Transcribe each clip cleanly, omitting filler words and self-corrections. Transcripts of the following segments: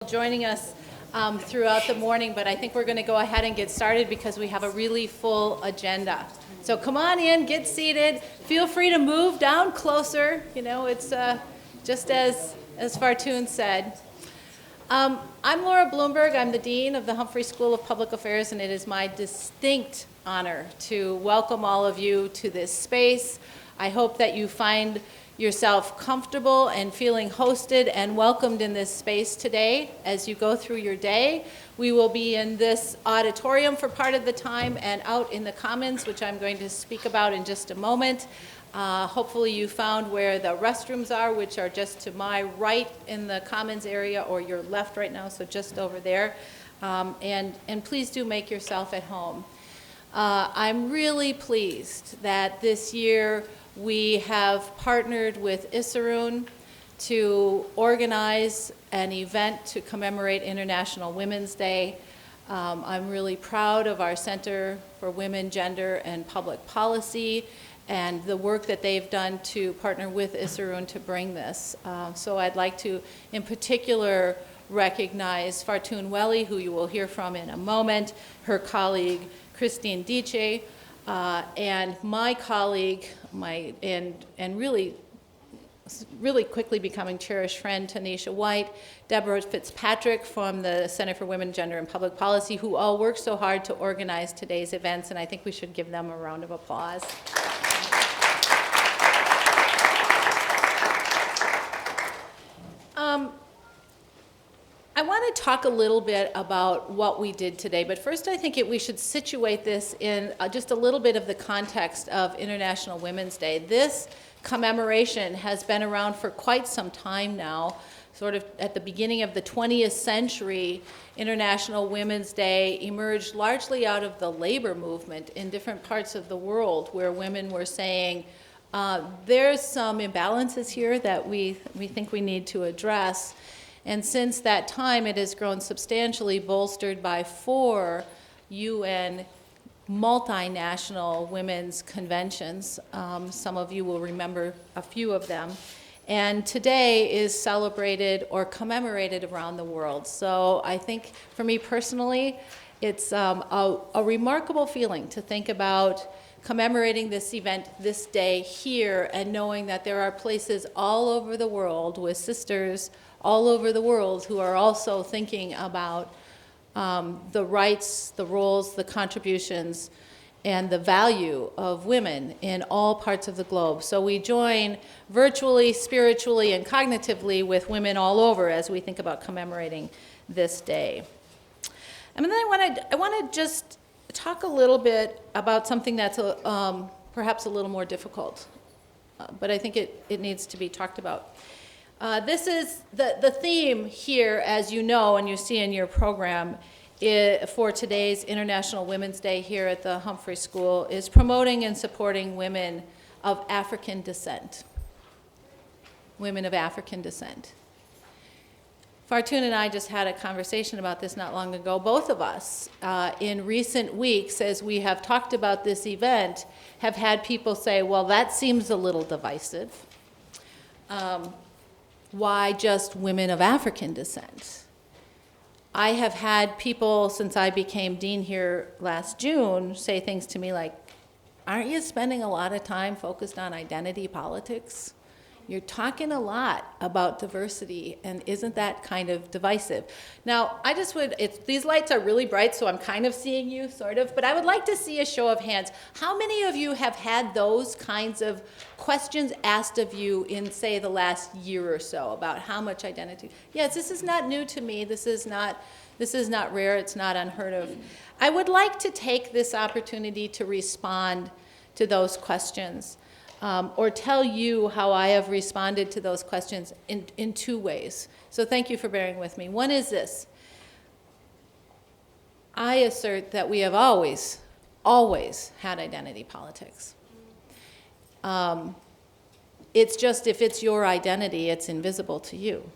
joining us throughout the morning, but I think we're going to go ahead and get started because we have a really full agenda. So come on in, get seated. Feel free to move down closer. You know, it's just as Fartun said. I'm Laura Bloomberg. I'm the Dean of the Humphrey School of Public Affairs, and it is my distinct honor to welcome all of you to this space. I hope that you find yourself comfortable and feeling hosted and welcomed in this space today as you go through your day. We will be in this auditorium for part of the time and out in the Commons, which I'm going to speak about in just a moment. Hopefully you found where the restrooms are, which are just to my right in the Commons area, or your left right now, so just over there. And please do make yourself at home. I'm really pleased that this year we have partnered with Isarun to organize an event to commemorate International Women's Day. I'm really proud of our Center for Women, Gender, and Public Policy and the work that they've done to partner with Isarun to bring this. So I'd like to, in particular, recognize Fartun Welly, who you will hear from in a moment, her colleague, Christine Dice, and my colleague, and really quickly becoming cherished friend, Tanisha White, Deborah Fitzpatrick from the Center for Women, Gender, and Public Policy, who all worked so hard to organize today's events, and I think we should give them a round of applause. I want to talk a little bit about what we did today, but first I think we should situate this in just a little bit of the context of International Women's Day. This commemoration has been around for quite some time now. Sort of at the beginning of the 20th century, International Women's Day emerged largely out of the labor movement in different parts of the world where women were saying, there's some imbalances here that we think we need to address. And since that time, it has grown substantially, bolstered by 4 UN multinational women's conventions. Some of you will remember a few of them. And today is celebrated or commemorated around the world. So I think for me personally, it's a remarkable feeling to think about commemorating this event this day here and knowing that there are places all over the world with sisters all over the world who are also thinking about the rights, the roles, the contributions, and the value of women in all parts of the globe. So we join virtually, spiritually, and cognitively with women all over as we think about commemorating this day. And then I want to just talk a little bit about something that's perhaps a little more difficult, but I think it needs to be talked about. This is the theme here, as you know and you see in your program, for today's International Women's Day here at the Humphrey School is promoting and supporting women of African descent. Women of African descent. Fartun and I just had a conversation about this not long ago. Both of us, in recent weeks, as we have talked about this event, have had people say, well, that seems a little divisive. Why just women of African descent? I have had people, since I became dean here last June, say things to me like, aren't you spending a lot of time focused on identity politics? You're talking a lot about diversity, and isn't that kind of divisive? Now, I just would, these lights are really bright, so I'm kind of seeing you, sort of, but I would like to see a show of hands. How many of you have had those kinds of questions asked of you in, say, the last year or so about how much identity? Yes, this is not new to me. This is not rare. It's not unheard of. I would like to take this opportunity to respond to those questions. Or tell you how I have responded to those questions in 2 ways. So thank you for bearing with me. One is this. I assert that we have always had identity politics. It's just if it's your identity, it's invisible to you.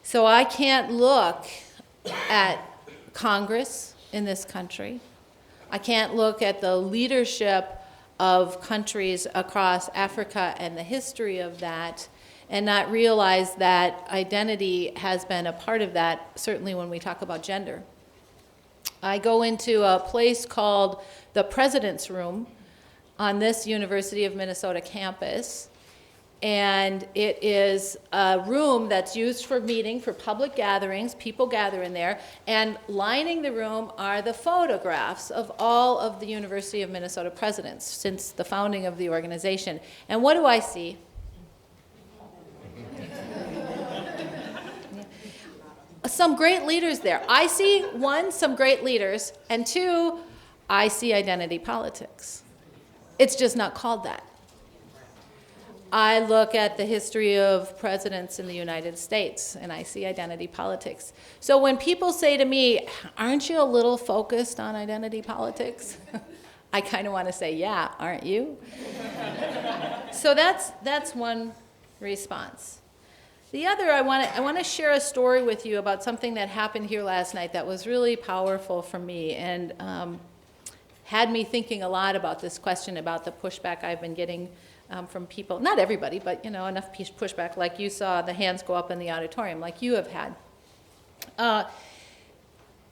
So I can't look at Congress in this country. I can't look at the leadership of countries across Africa and the history of that and not realize that identity has been a part of that, certainly when we talk about gender. I go into a place called the President's Room on this University of Minnesota campus, and it is a room that's used for meeting, for public gatherings. People gather in there, and lining the room are the photographs of all of the University of Minnesota presidents since the founding of the organization. And what do I see? Some great leaders there. I see, one, some great leaders, and two, I see identity politics. It's just not called that. I look at the history of presidents in the United States, and I see identity politics. So when people say to me, aren't you a little focused on identity politics? I kind of want to say, yeah, aren't you? So that's one response. The other, I want to share a story with you about something that happened here last night that was really powerful for me, and had me thinking a lot about this question about the pushback I've been getting from people, not everybody, but enough pushback, like you saw the hands go up in the auditorium, like you have had.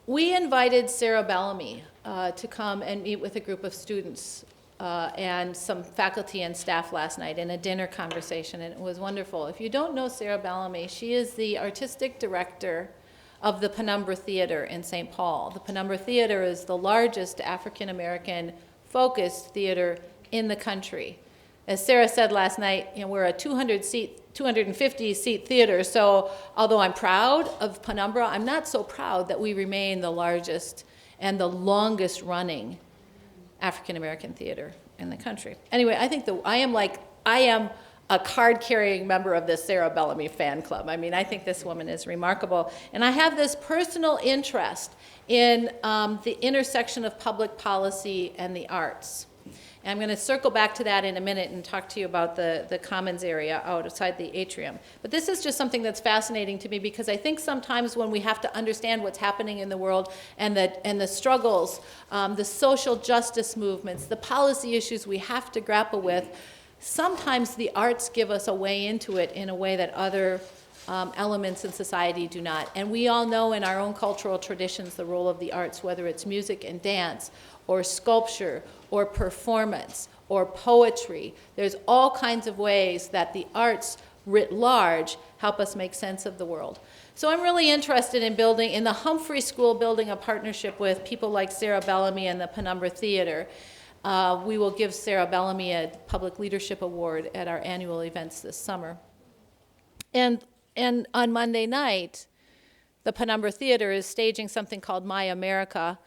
We invited Sarah Bellamy to come and meet with a group of students and some faculty and staff last night in a dinner conversation, and it was wonderful. If you don't know Sarah Bellamy, she is the artistic director of the Penumbra Theater in St. Paul. The Penumbra Theater is the largest African-American focused theater in the country. As Sarah said last night, we're a 250-seat theater, so although I'm proud of Penumbra, I'm not so proud that we remain the largest and the longest running African-American theater in the country. Anyway, I think I am a card-carrying member of the Sarah Bellamy fan club. I mean, I think this woman is remarkable. And I have this personal interest in the intersection of public policy and the arts. And I'm going to circle back to that in a minute and talk to you about the commons area outside the atrium. But this is just something that's fascinating to me, because I think sometimes when we have to understand what's happening in the world and the struggles, the social justice movements, the policy issues we have to grapple with, sometimes the arts give us a way into it in a way that other elements in society do not. And we all know in our own cultural traditions the role of the arts, whether it's music and dance, or sculpture, or performance, or poetry. There's all kinds of ways that the arts writ large help us make sense of the world. So I'm really interested in building, in the Humphrey School, building a partnership with people like Sarah Bellamy and the Penumbra Theater. We will give Sarah Bellamy a Public Leadership Award at our annual events this summer. And on Monday night, the Penumbra Theater is staging something called My America.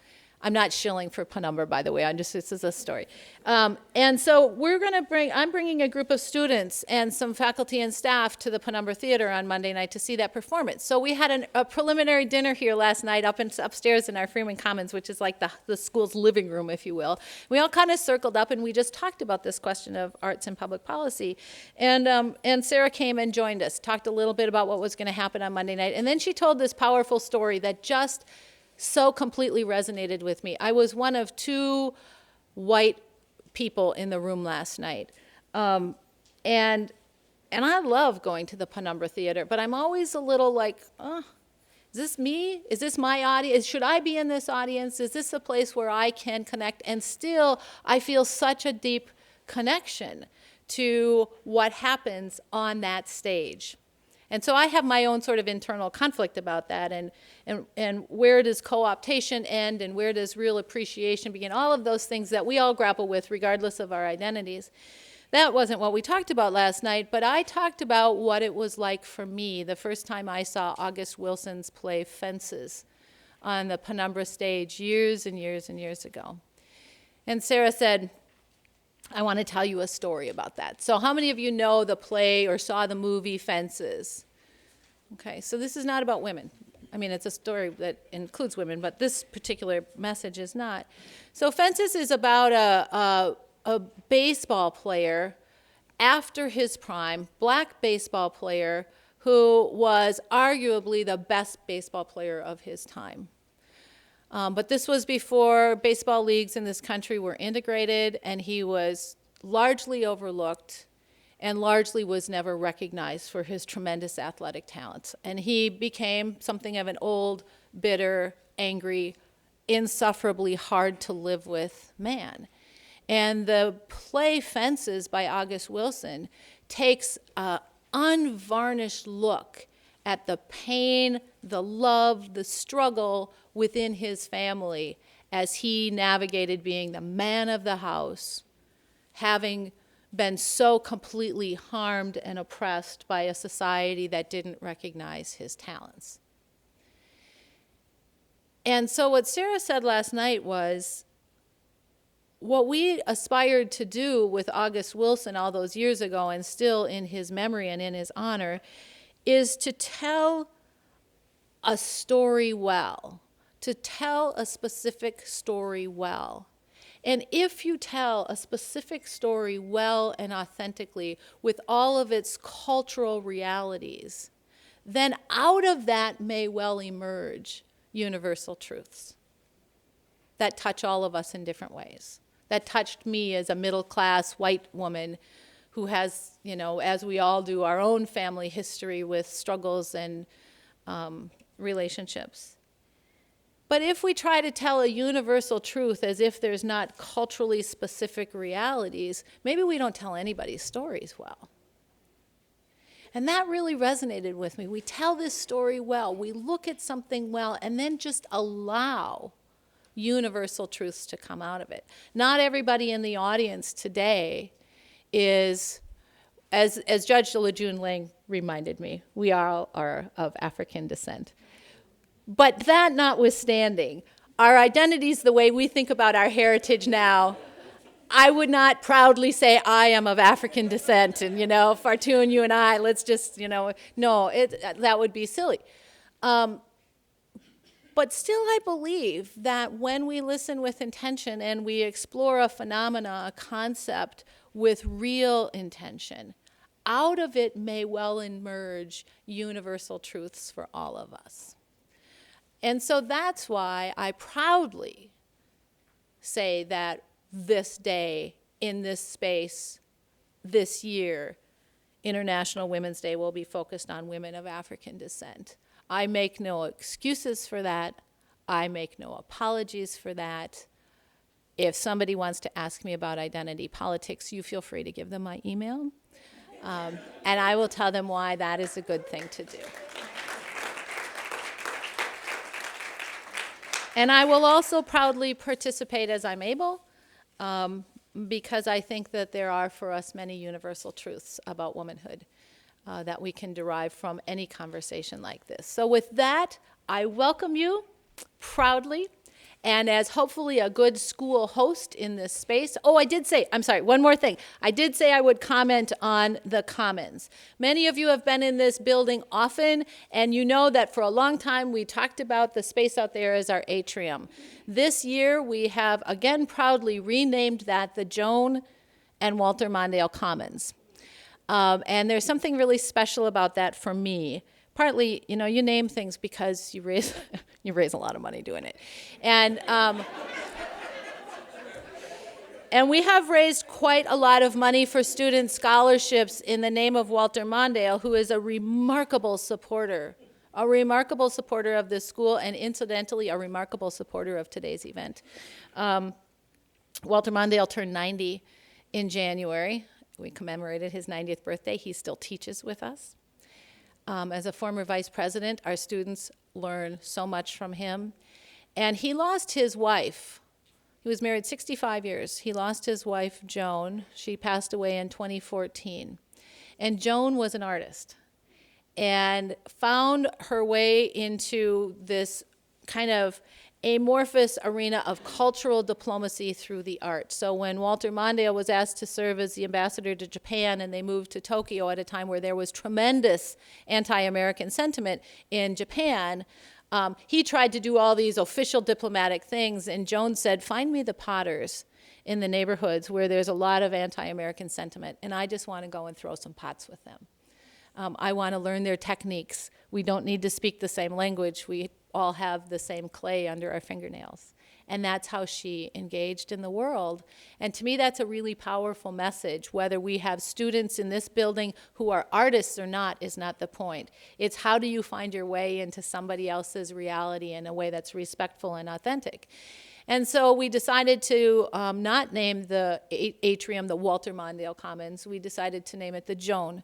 I'm not shilling for Penumbra, by the way. This is a story. And so I'm bringing a group of students and some faculty and staff to the Penumbra Theater on Monday night to see that performance. So we had a preliminary dinner here last night upstairs in our Freeman Commons, which is like the school's living room, if you will. We all kind of circled up and we just talked about this question of arts and public policy. And Sarah came and joined us, talked a little bit about what was going to happen on Monday night. And then she told this powerful story that just so completely resonated with me. I was one of two white people in the room last night. And I love going to the Penumbra Theater, but I'm always a little like, is this me? Is this my audience? Should I be in this audience? Is this a place where I can connect? And still, I feel such a deep connection to what happens on that stage. And so I have my own sort of internal conflict about that, and where does co-optation end, and where does real appreciation begin? All of those things that we all grapple with regardless of our identities. That wasn't what we talked about last night, but I talked about what it was like for me the first time I saw August Wilson's play Fences on the Penumbra stage years and years and years ago. And Sarah said, I want to tell you a story about that. So how many of you know the play or saw the movie Fences? Okay, so this is not about women. I mean, it's a story that includes women, but this particular message is not. So Fences is about a baseball player after his prime, black baseball player who was arguably the best baseball player of his time. But this was before baseball leagues in this country were integrated, and he was largely overlooked and largely was never recognized for his tremendous athletic talents. And he became something of an old, bitter, angry, insufferably hard to live with man. And the play Fences by August Wilson takes an unvarnished look at the pain, the love, the struggle within his family as he navigated being the man of the house, having been so completely harmed and oppressed by a society that didn't recognize his talents. And so what Sarah said last night was, what we aspired to do with August Wilson all those years ago, and still in his memory and in his honor, is to tell a story well, to tell a specific story well. And if you tell a specific story well and authentically with all of its cultural realities, then out of that may well emerge universal truths that touch all of us in different ways. That touched me as a middle-class white woman who has, as we all do, our own family history with struggles and relationships. But if we try to tell a universal truth as if there's not culturally specific realities, maybe we don't tell anybody's stories well. And that really resonated with me. We tell this story well, we look at something well, and then just allow universal truths to come out of it. Not everybody in the audience today is, as Judge LaJune Lange reminded me, we all are of African descent. But that notwithstanding, our identities, the way we think about our heritage now, I would not proudly say I am of African descent and, Fartoon, you and I, let's just, no, that would be silly. But still I believe that when we listen with intention and we explore a phenomena, a concept with real intention, out of it may well emerge universal truths for all of us. And so that's why I proudly say that this day, in this space, this year, International Women's Day will be focused on women of African descent. I make no excuses for that. I make no apologies for that. If somebody wants to ask me about identity politics, you feel free to give them my email. And I will tell them why that is a good thing to do. And I will also proudly participate as I'm able, because I think that there are for us many universal truths about womanhood that we can derive from any conversation like this. So with that, I welcome you proudly, and as hopefully a good school host in this space. Oh, I did say, I'm sorry, one more thing. I did say I would comment on the Commons. Many of you have been in this building often, and you know that for a long time we talked about the space out there as our atrium. This year we have again proudly renamed that the Joan and Walter Mondale Commons. And there's something really special about that for me. Partly, you name things because you raise a lot of money doing it. And we have raised quite a lot of money for student scholarships in the name of Walter Mondale, who is a remarkable supporter of this school, and incidentally, a remarkable supporter of today's event. Walter Mondale turned 90 in January. We commemorated his 90th birthday. He still teaches with us. As a former vice president, our students learn so much from him. And he lost his wife. He was married 65 years. He lost his wife, Joan. She passed away in 2014. And Joan was an artist and found her way into this kind of amorphous arena of cultural diplomacy through the arts. So when Walter Mondale was asked to serve as the ambassador to Japan, and they moved to Tokyo at a time where there was tremendous anti-American sentiment in Japan, he tried to do all these official diplomatic things, and Joan said, find me the potters in the neighborhoods where there's a lot of anti-American sentiment, and I just want to go and throw some pots with them. I want to learn their techniques. We don't need to speak the same language. We all have the same clay under our fingernails. and that's how she engaged in the world. And to me, that's a really powerful message. Whether we have students in this building who are artists or not is not the point. It's how do you find your way into somebody else's reality in a way that's respectful and authentic. And so we decided to not name the atrium the Walter Mondale Commons. We decided to name it the Joan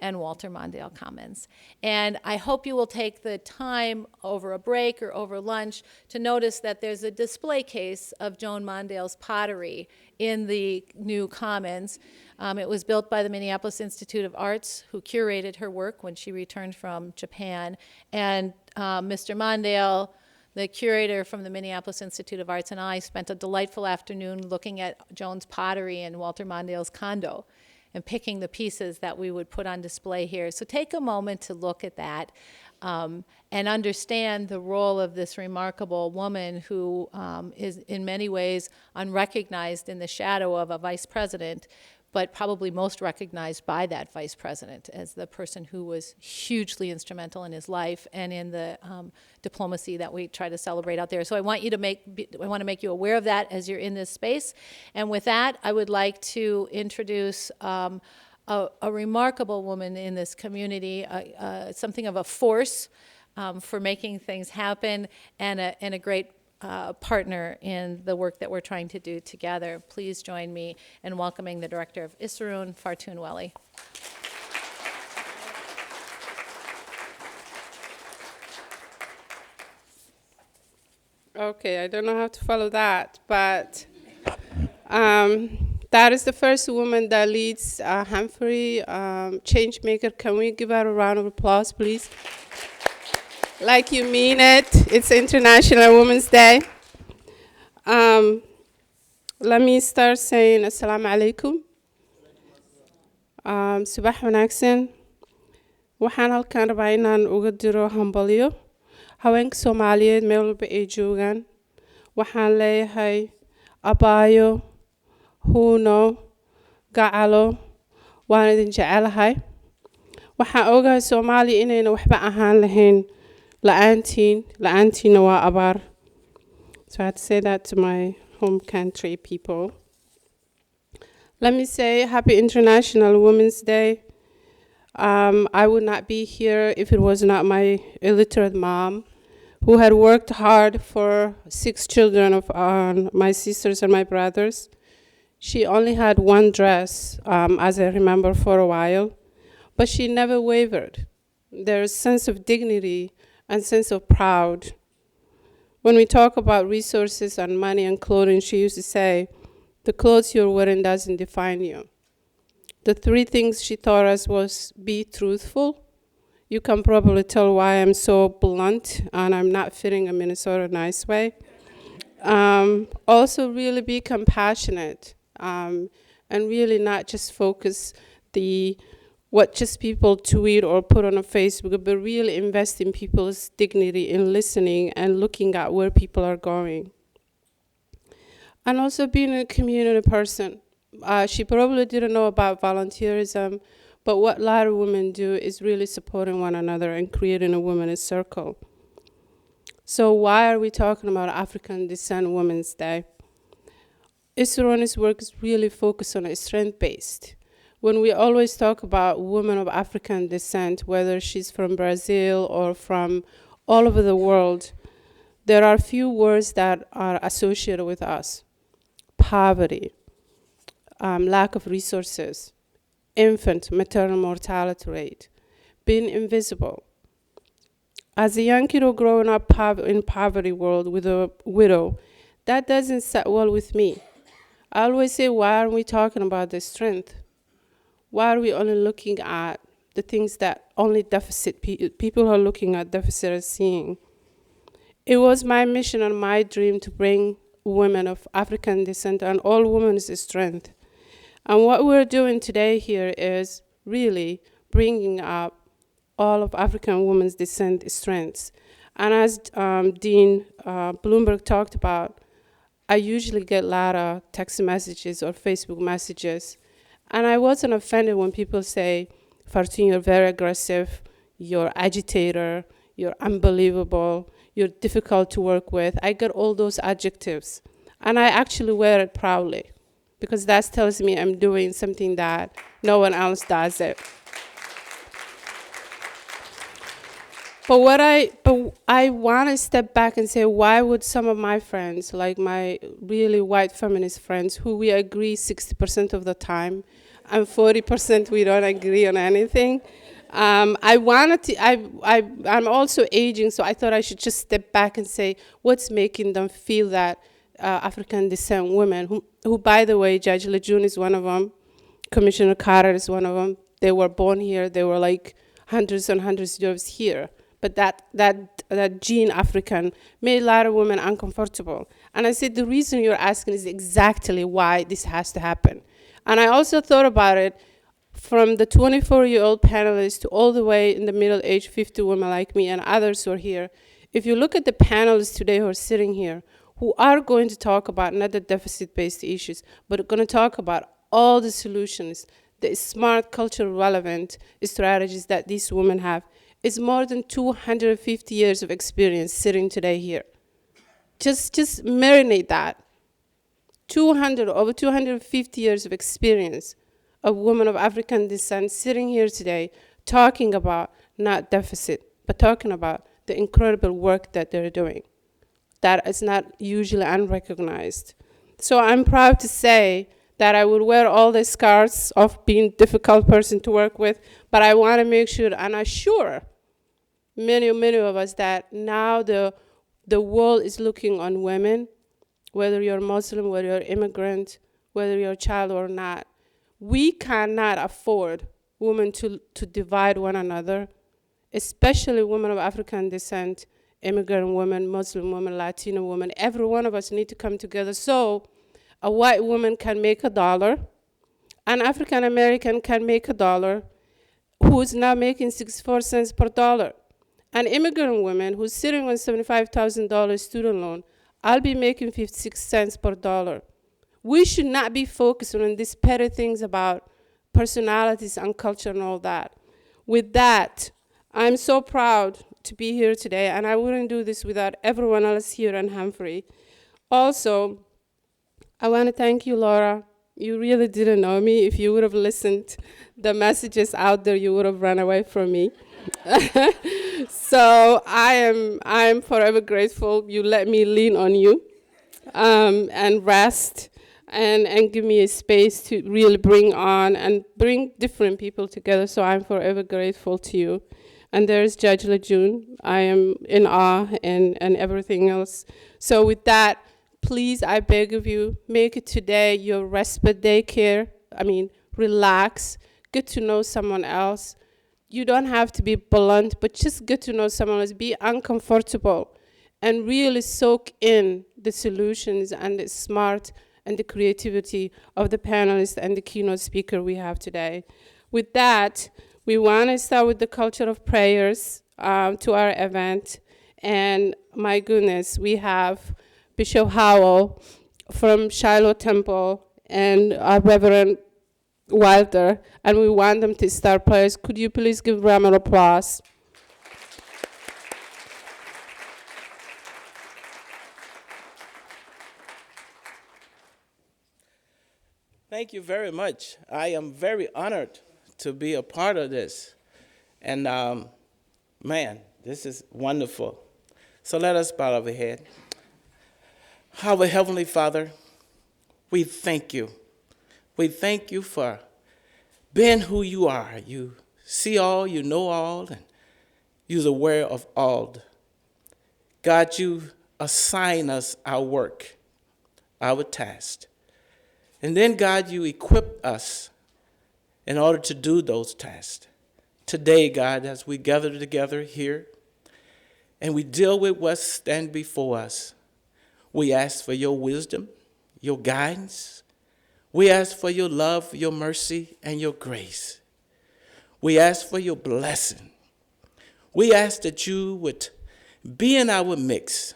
and Walter Mondale Commons. And I hope you will take the time over a break or over lunch to notice that there's a display case of Joan Mondale's pottery in the new Commons. It was built by the Minneapolis Institute of Arts, who curated her work when she returned from Japan. And Mr. Mondale, the curator from the Minneapolis Institute of Arts, and I spent a delightful afternoon looking at Joan's pottery in Walter Mondale's condo and picking the pieces that we would put on display here. So take a moment to look at that and understand the role of this remarkable woman who is in many ways unrecognized in the shadow of a vice president, but probably most recognized by that vice president as the person who was hugely instrumental in his life and in the diplomacy that we try to celebrate out there. So I want to make you aware of that as you're in this space. And with that, I would like to introduce a remarkable woman in this community, something of a force for making things happen, and a great partner in the work that we're trying to do together. Please join me in welcoming the director of Issaroon, Fartoon-Welly. Okay, I don't know how to follow that, but that is the first woman that leads Humphrey Changemaker. Can we give her a round of applause, please? Like you mean it. It's International Women's Day. Let me start saying Assalamu alaikum. Subax wanaagsan. Waxaan halkaan rabaa inaan uga diro hambalyo haweenka Soomaaliyeed meel walba ay joogaan. Waxaan leeyahay abaayo, huuno, gacalo, waan idin jecelahay. Waxaan ogahay Soomaaliya inayna waxba ahaan lahayn la'aantiina waa abaar. So I had to say that to my home country people. Let me say Happy International Women's Day. I would not be here if it was not my illiterate mom, who had worked hard for 6 children of my sisters and my brothers. She only had one dress, as I remember, for a while, but she never wavered. There's a sense of dignity and sense of proud. When we talk about resources and money and clothing, she used to say, the clothes you're wearing doesn't define you. The 3 things she taught us was be truthful. You can probably tell why I'm so blunt and I'm not fitting a Minnesota nice way. Also really be compassionate and really not just focus what just people tweet or put on a Facebook, but really invest in people's dignity in listening and looking at where people are going. And also being a community person. She probably didn't know about volunteerism, but what a lot of women do is really supporting one another and creating a women's circle. So why are we talking about African Descent Women's Day? Issaroon's work is really focused on strength-based. When we always talk about women of African descent, whether she's from Brazil or from all over the world, there are a few words that are associated with us. Poverty, lack of resources, infant maternal mortality rate, being invisible. As a young kiddo growing up in poverty world with a widow, that doesn't sit well with me. I always say, why aren't we talking about the strength? Why are we only looking at the things that only deficit people are looking at deficit are seeing? It was my mission and my dream to bring women of African descent and all women's strength. And what we're doing today here is really bringing up all of African women's descent strengths. And as Dean Bloomberg talked about, I usually get a lot of text messages or Facebook messages. And I wasn't offended when people say, Fartoon, you're very aggressive, you're agitator, you're unbelievable, you're difficult to work with. I get all those adjectives. And I actually wear it proudly because that tells me I'm doing something that no one else does it. But I want to step back and say, why would some of my friends, like my really white feminist friends, who we agree 60% of the time, and 40% we don't agree on anything. I'm also aging, so I thought I should just step back and say, what's making them feel that African descent women, who by the way, Judge LaJune is one of them, Commissioner Carter is one of them. They were born here. They were like hundreds and hundreds of years here. But that gene African made a lot of women uncomfortable. And I said, the reason you're asking is exactly why this has to happen. And I also thought about it from the 24-year-old panelists to all the way in the middle-aged 50 women like me and others who are here. If you look at the panelists today who are sitting here, who are going to talk about not the deficit-based issues, but are going to talk about all the solutions, the smart, cultural relevant strategies that these women have, is more than 250 years of experience sitting today here. Just marinate that. Over 250 years of experience of women of African descent sitting here today talking about not deficit, but talking about the incredible work that they're doing that is not usually unrecognized. So I'm proud to say that I would wear all the scars of being a difficult person to work with, but I want to make sure and assure many of us that now the world is looking on women, whether you're Muslim, whether you're immigrant, whether you're a child or not. We cannot afford women to divide one another, especially women of African descent, immigrant women, Muslim women, Latino women. Every one of us need to come together so a white woman can make $1, an African American can make $1, who's now making 64 cents per dollar. An immigrant woman who's sitting on $75,000 student loan, I'll be making 56 cents per dollar. We should not be focusing on these petty things about personalities and culture and all that. With that, I'm so proud to be here today, and I wouldn't do this without everyone else here in Humphrey. Also, I want to thank you, Laura. You really didn't know me. If you would have listened, the messages out there, you would have run away from me. So I am forever grateful you let me lean on you and rest and give me a space to really bring different people together. So I'm forever grateful to you. And there's Judge LaJune. I am in awe and everything else. So with that, please, I beg of you, make it today your respite daycare. Relax, get to know someone else. You don't have to be blunt, but just get to know someone else. Be uncomfortable and really soak in the solutions and the smart and the creativity of the panelists and the keynote speaker we have today. With that, we want to start with the culture of prayers to our event. And my goodness, we have Bishop Howell from Shiloh Temple and our Reverend Wilder, and we want them to start prayers. Could you please give them an applause? Thank you very much. I am very honored to be a part of this. And man, this is wonderful. So let us bow our head. Our Heavenly Father, we thank you. We thank you for being who you are. You see all, you know all, and you're aware of all. God, you assign us our work, our task. And then, God, you equip us in order to do those tasks. Today, God, as we gather together here and we deal with what stands before us, we ask for your wisdom, your guidance. We ask for your love, your mercy, and your grace. We ask for your blessing. We ask that you would be in our midst,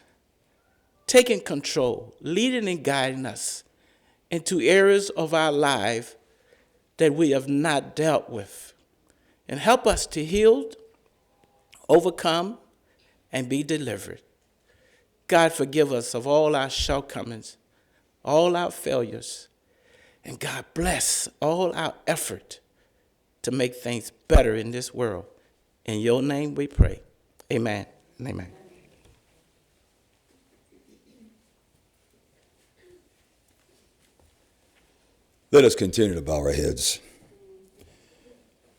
taking control, leading and guiding us into areas of our life that we have not dealt with. And help us to heal, overcome, and be delivered. God, forgive us of all our shortcomings, all our failures, and God, bless all our effort to make things better in this world. In your name we pray. Amen and amen. Let us continue to bow our heads.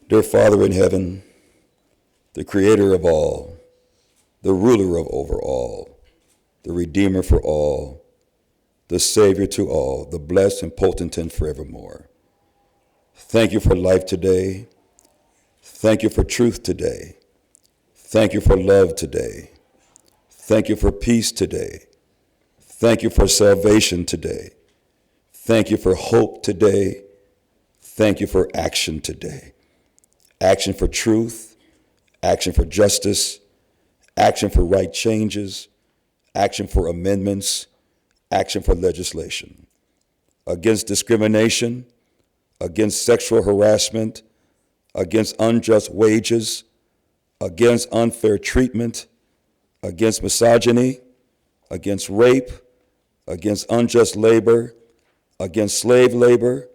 Dear Father in heaven, the creator of all, the ruler of over all, the redeemer for all, the savior to all, the blessed and potentate forevermore. Thank you for life today. Thank you for truth today. Thank you for love today. Thank you for peace today. Thank you for salvation today. Thank you for hope today. Thank you for action today. Action for truth, action for justice, action for right changes, action for amendments, action for legislation. Against discrimination, against sexual harassment, against unjust wages, against unfair treatment, against misogyny, against rape, against unjust labor, against slave labor,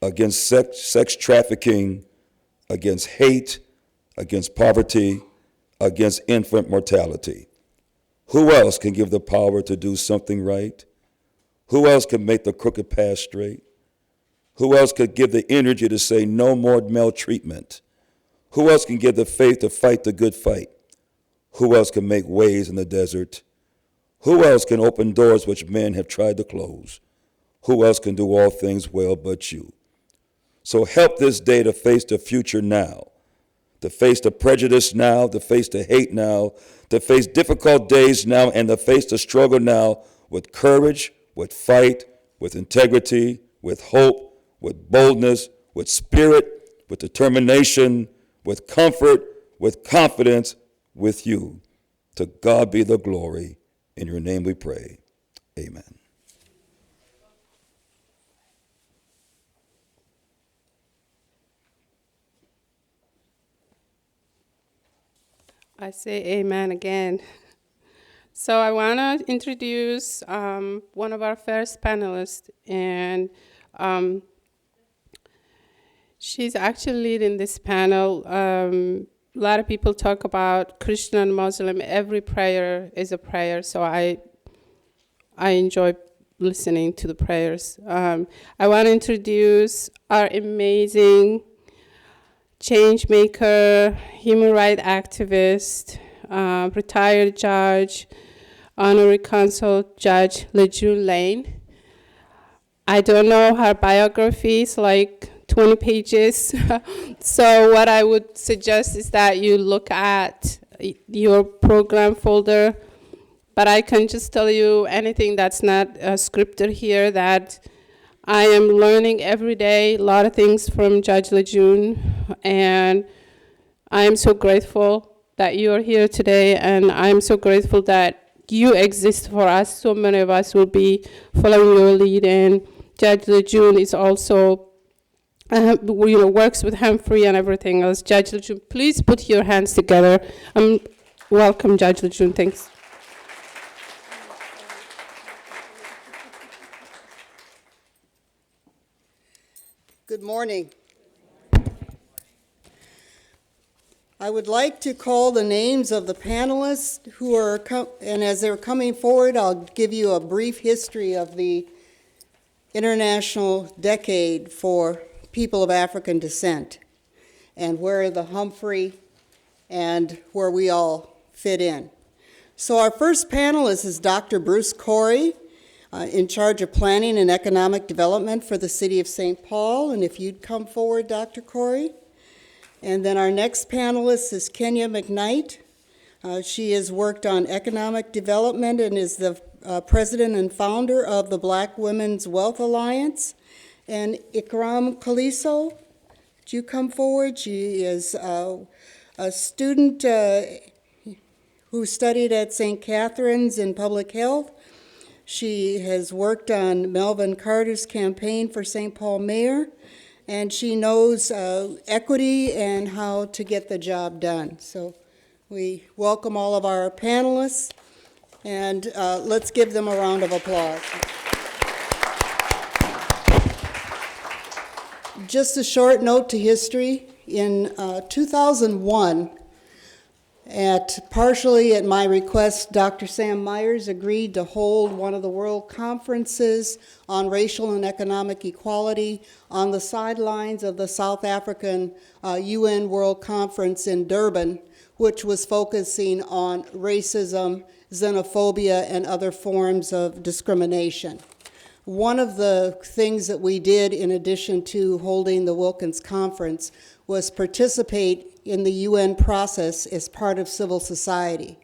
against sex trafficking, against hate, against poverty, against infant mortality. Who else can give the power to do something right? Who else can make the crooked path straight? Who else could give the energy to say no more maltreatment? Who else can give the faith to fight the good fight? Who else can make ways in the desert? Who else can open doors which men have tried to close? Who else can do all things well but you? So help this day to face the future now, to face the prejudice now, to face the hate now, to face difficult days now, and to face the struggle now with courage, with fight, with integrity, with hope, with boldness, with spirit, with determination, with comfort, with confidence, with you. To God be the glory. In your name we pray. Amen. I say amen again. So I want to introduce one of our first panelists, and she's actually leading this panel. A lot of people talk about Christian and Muslim. Every prayer is a prayer, so I enjoy listening to the prayers. I want to introduce our amazing change maker, human rights activist, retired judge, honorary consul Judge LaJune Lange. I don't know her biography, it's like 20 pages. So what I would suggest is that you look at your program folder, but I can just tell you anything that's not scripted here, that I am learning every day a lot of things from Judge LaJune, and I am so grateful that you are here today, and I'm so grateful that you exist for us. So many of us will be following your lead, and Judge LaJune is also, works with Humphrey and everything else. Judge LaJune, please put your hands together. Welcome, Judge LaJune. Thanks. Good morning. I would like to call the names of the panelists who are, and as they're coming forward, I'll give you a brief history of the International Decade for People of African Descent and where the Humphrey and where we all fit in. So our first panelist is Dr. Bruce Corrie, in charge of planning and economic development for the city of St. Paul. And if you'd come forward, Dr. Corrie. And then our next panelist is Kenya McKnight. She has worked on economic development and is the president and founder of the Black Women's Wealth Alliance. And Ikram Koliso, would you come forward? She is a student who studied at St. Catherine's in public health. She has worked on Melvin Carter's campaign for St. Paul mayor, and she knows equity and how to get the job done. So We welcome all of our panelists, and let's give them a round of applause. Just a short note to history. In 2001, partially at my request, Dr. Sam Myers agreed to hold one of the world conferences on racial and economic equality on the sidelines of the South African UN World Conference in Durban, which was focusing on racism, xenophobia, and other forms of discrimination. One of the things that we did in addition to holding the Wilkins Conference was participate in the UN process as part of civil society.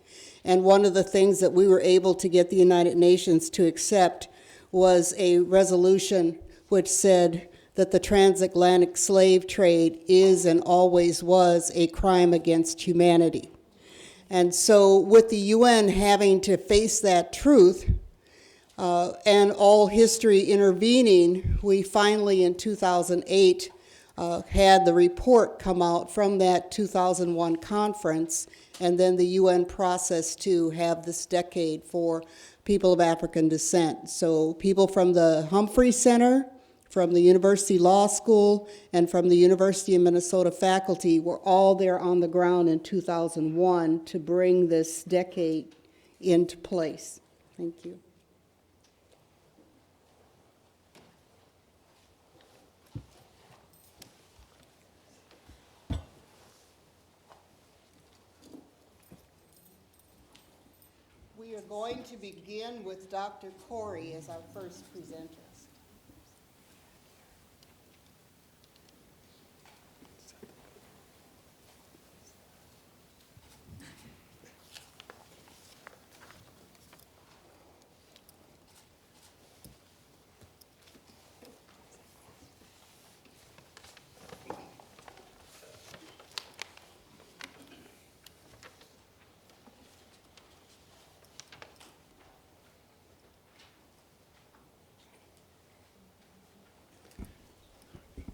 And one of the things that we were able to get the United Nations to accept was a resolution which said that the transatlantic slave trade is and always was a crime against humanity. And so with the UN having to face that truth, and all history intervening, we finally in 2008 had the report come out from that 2001 conference, and then the UN process to have this decade for people of African descent. So people from the Humphrey Center, from the University Law School, and from the University of Minnesota faculty were all there on the ground in 2001 to bring this decade into place. Thank you. We are going to begin with Dr. Corrie as our first presenter.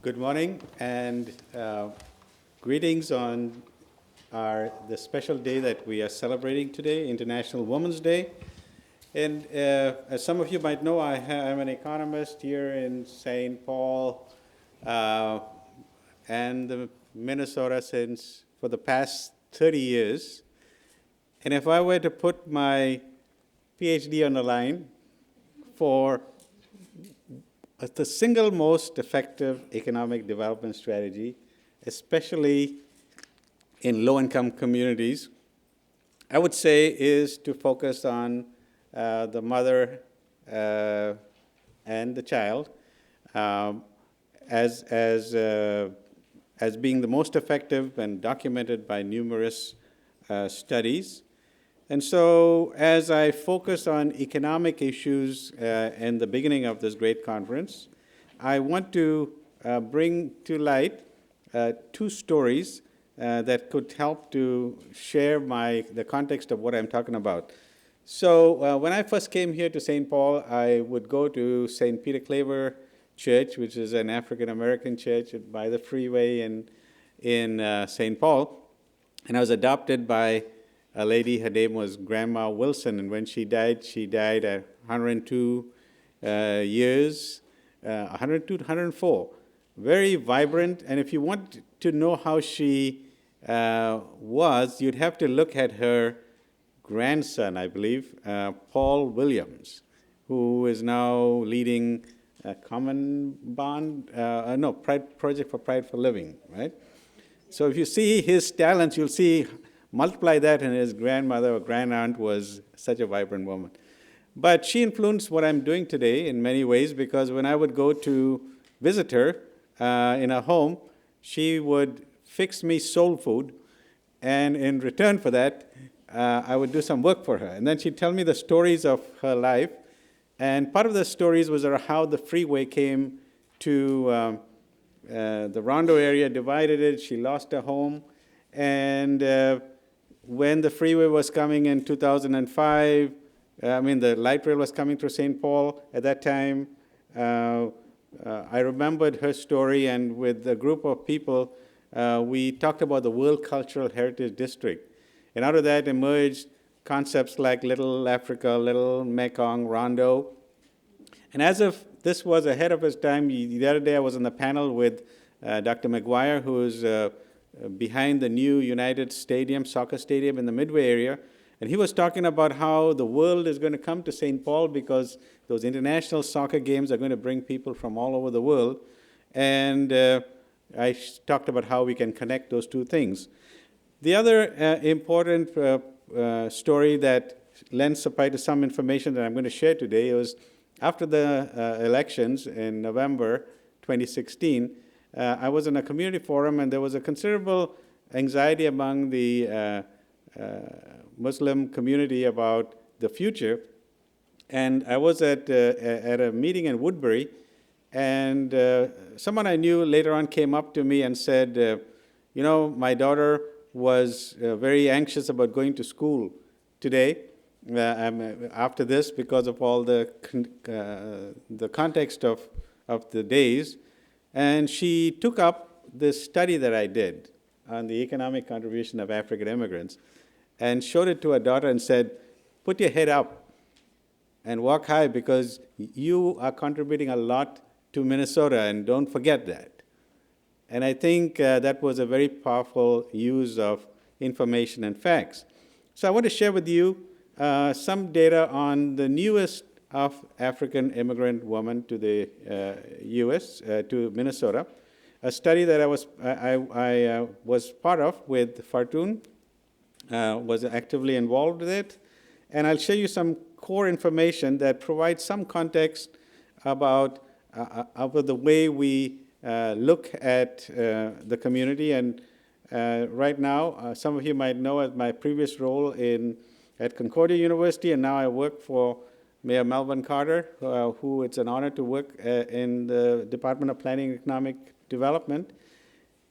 Good morning, and greetings on the special day that we are celebrating today, International Women's Day. And as some of you might know, I'm an economist here in St. Paul and Minnesota for the past 30 years. And if I were to put my PhD on the line for the single most effective economic development strategy, especially in low-income communities, I would say is to focus on the mother and the child as being the most effective and documented by numerous studies. And so as I focus on economic issues in the beginning of this great conference, I want to bring to light two stories that could help to share the context of what I'm talking about. So when I first came here to St. Paul, I would go to St. Peter Claver Church, which is an African-American church by the freeway in St. Paul. And I was adopted by a lady. Her name was Grandma Wilson, and when she died at 102 years, 102 to 104. Very vibrant, and if you want to know how she was, you'd have to look at her grandson, I believe, Paul Williams, who is now leading Project for Pride for Living, right? So if you see his talents, you'll see, multiply that, and his grandmother or grandaunt was such a vibrant woman. But she influenced what I'm doing today in many ways, because when I would go to visit her in her home, she would fix me soul food, and in return for that, I would do some work for her. And then she'd tell me the stories of her life, and part of the stories was how the freeway came to the Rondo area, divided it, she lost her home, and when the freeway was coming in 2005, the light rail was coming through St. Paul at that time, I remembered her story, and with a group of people, we talked about the World Cultural Heritage District. And out of that emerged concepts like Little Africa, Little Mekong, Rondo. And as if this was ahead of his time, the other day I was on the panel with Dr. McGuire, who is behind the new United Stadium, soccer stadium in the Midway area. And he was talking about how the world is going to come to St. Paul because those international soccer games are going to bring people from all over the world. And I talked about how we can connect those two things. The other important story that lends supply to some information that I'm going to share today was after the elections in November 2016, I was in a community forum, and there was a considerable anxiety among the Muslim community about the future. And I was at a meeting in Woodbury, and someone I knew later on came up to me and said, you know, my daughter was very anxious about going to school today after this because of all the context of the days. And she took up this study that I did on the economic contribution of African immigrants and showed it to her daughter and said, put your head up and walk high because you are contributing a lot to Minnesota, and don't forget that. And I think that was a very powerful use of information and facts. So I want to share with you some data on the newest of African immigrant women to the U.S., to Minnesota. A study that I was part of with Fartun, was actively involved with it. And I'll show you some core information that provides some context about the way we look at the community. And right now, some of you might know at my previous role at Concordia University, and now I work for Mayor Melvin Carter, who it's an honor to work in the Department of Planning and Economic Development.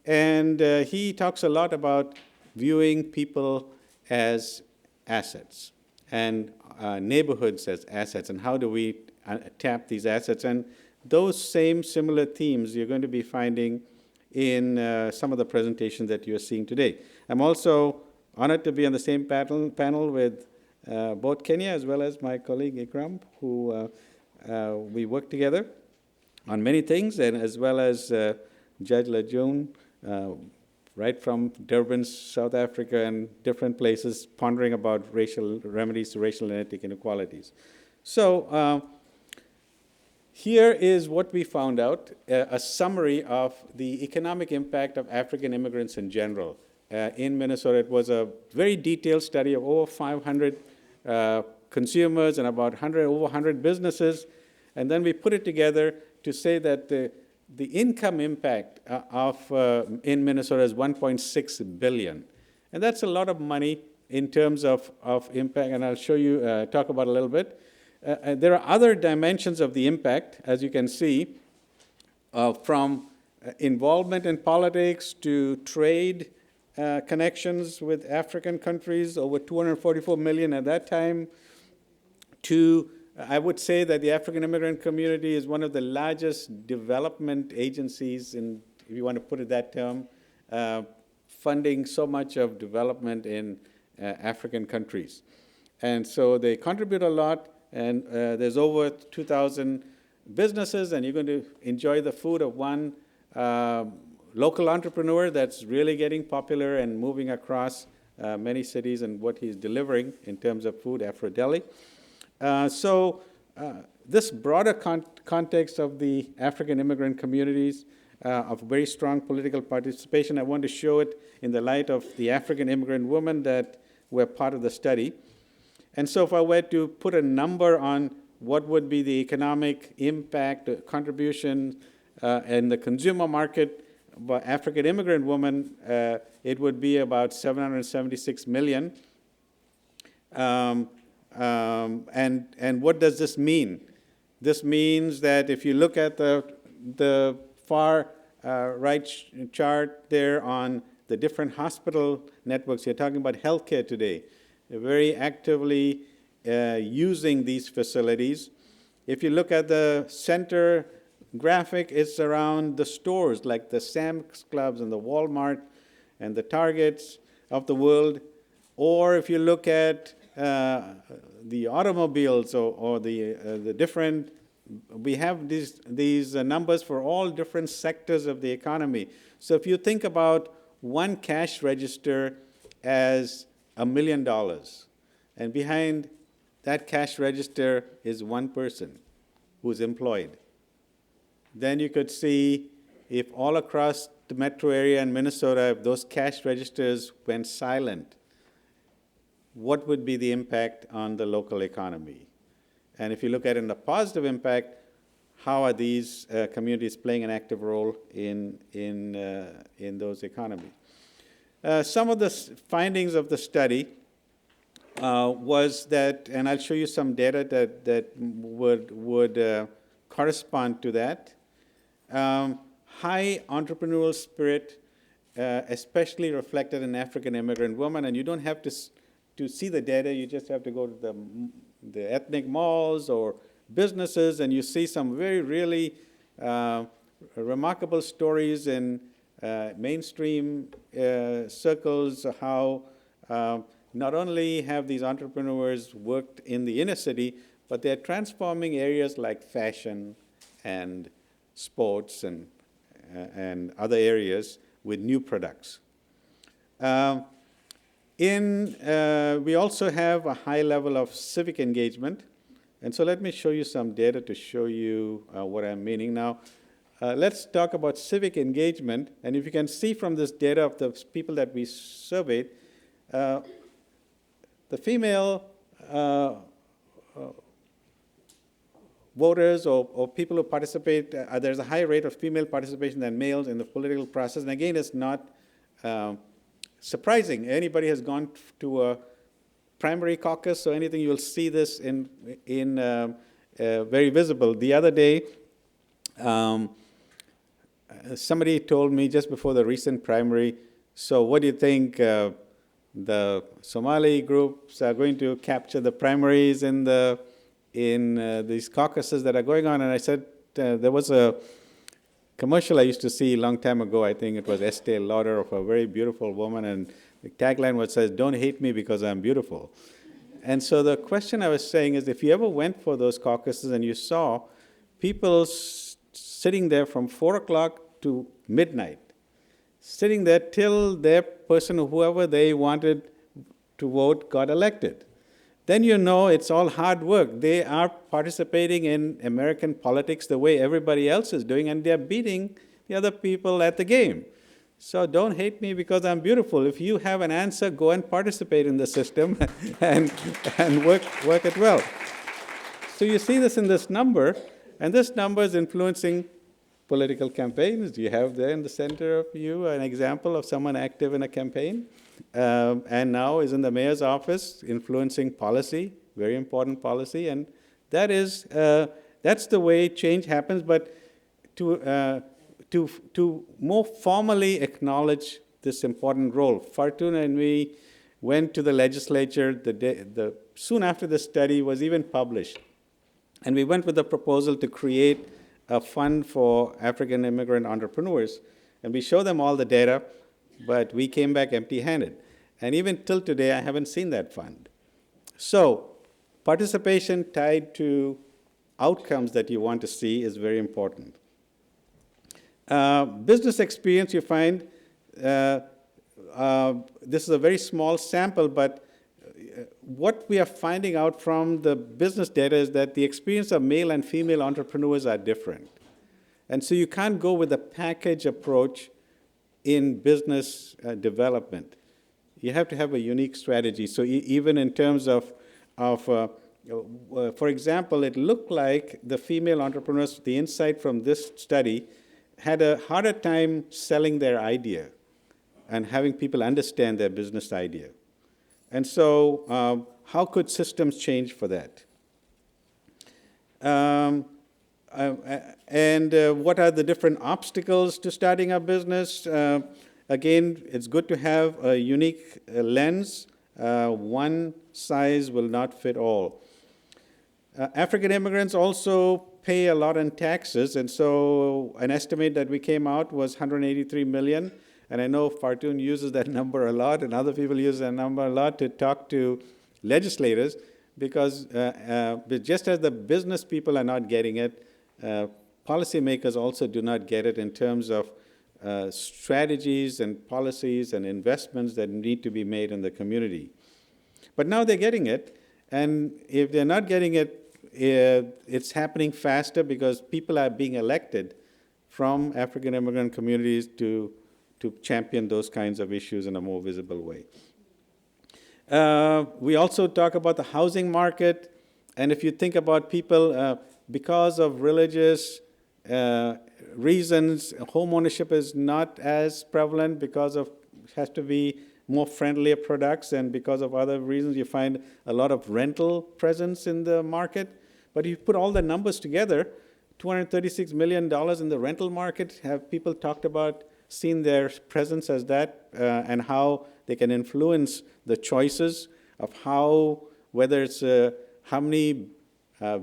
And he talks a lot about viewing people as assets and neighborhoods as assets, and how do we tap these assets. And those same similar themes you're going to be finding in some of the presentations that you're seeing today. I'm also honored to be on the same panel with both Kenya as well as my colleague Ikram, who we work together on many things, and as well as Judge LaJune, right from Durban, South Africa, and different places, pondering about racial remedies to racial and ethnic inequalities. So here is what we found out, a summary of the economic impact of African immigrants in general. In Minnesota, it was a very detailed study of over 500 consumers and about over 100 businesses. And then we put it together to say that the income impact in Minnesota is $1.6 billion. And that's a lot of money in terms of impact, and I'll show you, talk about a little bit. There are other dimensions of the impact, as you can see, from involvement in politics to trade connections with African countries, over 244 million at that time, to I would say that the African immigrant community is one of the largest development agencies, if you want to put it that term, funding so much of development in African countries. And so they contribute a lot, and there's over 2,000 businesses, and you're going to enjoy the food of one local entrepreneur that's really getting popular and moving across many cities, and what he's delivering in terms of food, Afro Deli. So this broader context of the African immigrant communities, of very strong political participation, I want to show it in the light of the African immigrant women that were part of the study. And so if I were to put a number on what would be the economic impact, contribution in the consumer market by African immigrant women, it would be about 776 million. And what does this mean? This means that if you look at the far right chart there on the different hospital networks, you're talking about healthcare today. They're very actively using these facilities. If you look at the center graphic, it's around the stores like the Sam's Clubs and the Walmart and the Targets of the world. Or if you look at the automobiles or the different, we have these numbers for all different sectors of the economy. So if you think about one cash register as $1 million, and behind that cash register is one person who's employed, then you could see if all across the metro area in Minnesota, if those cash registers went silent, what would be the impact on the local economy? And if you look at it in the positive impact, how are these communities playing an active role in those economies? Some of the findings of the study was that, and I'll show you some data that would correspond to that. High entrepreneurial spirit, especially reflected in African immigrant women, and you don't have to see the data, you just have to go to the ethnic malls or businesses, and you see some really remarkable stories in mainstream circles, how not only have these entrepreneurs worked in the inner city, but they're transforming areas like fashion and sports and other areas with new products. We also have a high level of civic engagement. And so let me show you some data to show you what I'm meaning. Now, let's talk about civic engagement. And if you can see from this data of the people that we surveyed, the female voters or people who participate, there's a higher rate of female participation than males in the political process. And again, it's not surprising. Anybody has gone to a primary caucus or anything, you'll see this in very visible. The other day, somebody told me just before the recent primary, so what do you think, the Somali groups are going to capture the primaries in these caucuses that are going on? And I said, there was a commercial I used to see a long time ago. I think it was Estee Lauder, of a very beautiful woman, and the tagline was says, "Don't hate me because I'm beautiful." And so the question I was saying is, if you ever went for those caucuses and you saw people sitting there from 4 o'clock to midnight, sitting there till their person, whoever they wanted to vote, got elected, then you know it's all hard work. They are participating in American politics the way everybody else is doing, and they're beating the other people at the game. So don't hate me because I'm beautiful. If you have an answer, go and participate in the system and work it well. So you see this in this number, and this number is influencing political campaigns. You have there in the center of you an example of someone active in a campaign, and now is in the mayor's office influencing policy, very important policy, and that's the way change happens. But to more formally acknowledge this important role, Fartuna and me went to the legislature soon after the study was even published, and we went with a proposal to create a fund for African immigrant entrepreneurs. And we showed them all the data, but we came back empty-handed. And even till today, I haven't seen that fund. So participation tied to outcomes that you want to see is very important. Business experience, you find, this is a very small sample, but what we are finding out from the business data is that the experience of male and female entrepreneurs are different. And so you can't go with a package approach in business development. You have to have a unique strategy. So even in terms of for example, it looked like the female entrepreneurs, the insight from this study, had a harder time selling their idea and having people understand their business idea. And so how could systems change for that? What are the different obstacles to starting a business? Again, it's good to have a unique lens. One size will not fit all. African immigrants also pay a lot in taxes, and so an estimate that we came out was $183 million. and I know Fartun uses that number a lot, and other people use that number a lot to talk to legislators, because just as the business people are not getting it, policymakers also do not get it in terms of strategies and policies and investments that need to be made in the community. But now they're getting it, and if they're not getting it, it's happening faster because people are being elected from African immigrant communities to champion those kinds of issues in a more visible way. We also talk about the housing market, and if you think about people, because of religious reasons, home ownership is not as prevalent because of, has to be more friendlier products, and because of other reasons, you find a lot of rental presence in the market. But you put all the numbers together, $236 million in the rental market, have people talked about, seen their presence as that, and how they can influence the choices of how, whether it's how many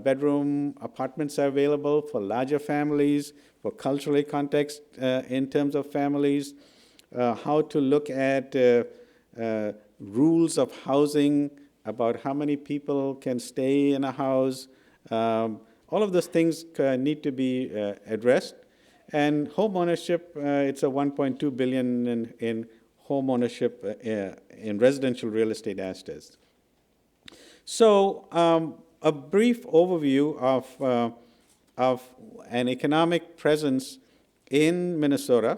bedroom apartments are available for larger families, for culturally context in terms of families, how to look at rules of housing, about how many people can stay in a house. All of those things need to be addressed. And home ownership, it's a $1.2 billion in home ownership in residential real estate assets. So a brief overview of an economic presence in Minnesota,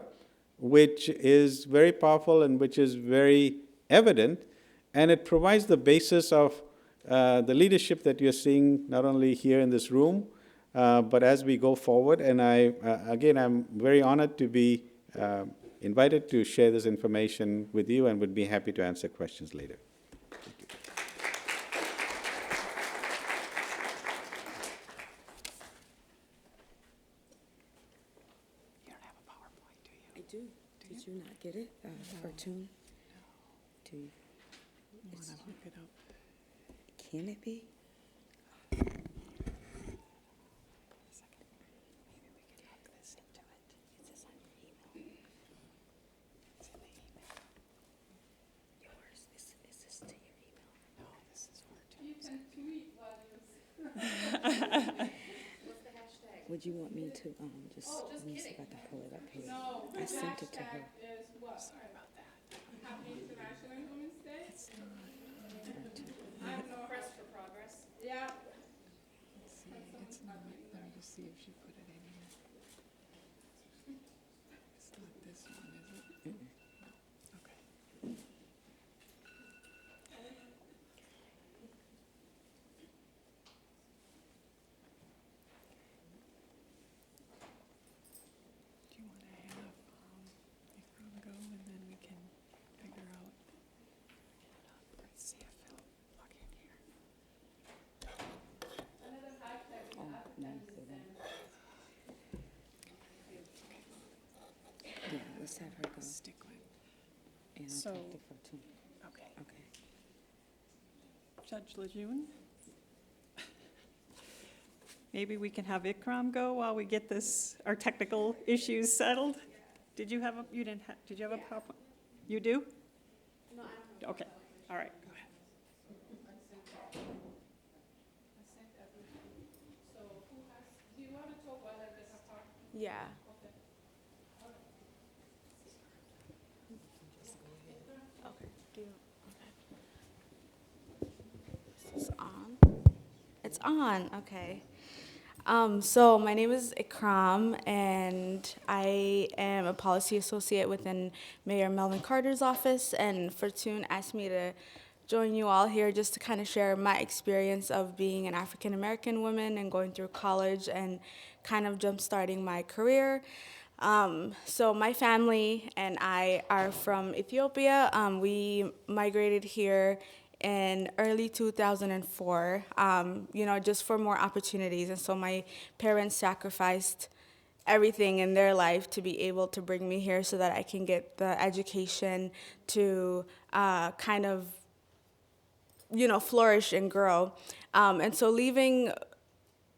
which is very powerful and which is very evident, and it provides the basis of the leadership that you're seeing not only here in this room, but as we go forward. And again, I'm very honored to be invited to share this information with you, and would be happy to answer questions later. I do. Did you not get it? Cartoon? Do you? Can it be? Would you want me to just let me see if I can pull it up here? No, I sent it to her. Sorry about that. Happy International Women's Day. I have no press for progress. Yeah. Let's see, it's not, let me just see if she put it in here. It's not this one, is it? No. Okay. Do you want to have Ikram go, and then we can figure out? Let's see if he'll plug in here. Oh, no, so then. Yeah, let's have her go. Stick with. And I'll So- talk to Cartoon. Okay. Okay. Judge LaJune? Maybe we can have Ikram go while we get our technical issues settled? Did you have you didn't have, did you have a PowerPoint? You do? No, I don't. Okay, all right, go ahead. Yeah. Okay. Is this on? It's on. Okay. So my name is Ikram, and I am a policy associate within Mayor Melvin Carter's office. And Fortune asked me to join you all here just to kind of share my experience of being an African American woman and going through college and kind of jump-starting my career. So my family and I are from Ethiopia. We migrated here in early 2004, just for more opportunities. And so my parents sacrificed everything in their life to be able to bring me here so that I can get the education to flourish and grow. And so leaving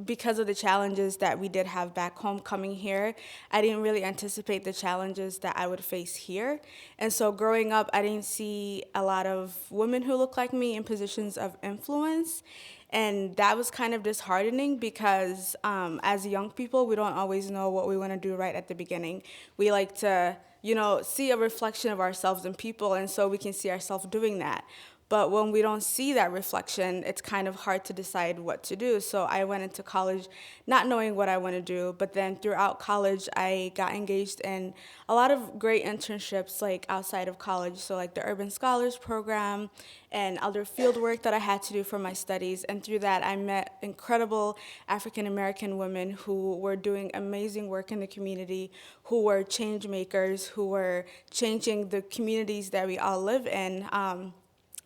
because of the challenges that we did have back home coming here, I didn't really anticipate the challenges that I would face here. And so growing up, I didn't see a lot of women who look like me in positions of influence. And that was kind of disheartening because as young people, we don't always know what we want to do right at the beginning. We like to, see a reflection of ourselves in people, and so we can see ourselves doing that. But when we don't see that reflection, it's kind of hard to decide what to do. So I went into college not knowing what I want to do. But then throughout college, I got engaged in a lot of great internships like outside of college. So like the Urban Scholars Program and other field work that I had to do for my studies. And through that, I met incredible African American women who were doing amazing work in the community, who were change makers, who were changing the communities that we all live in.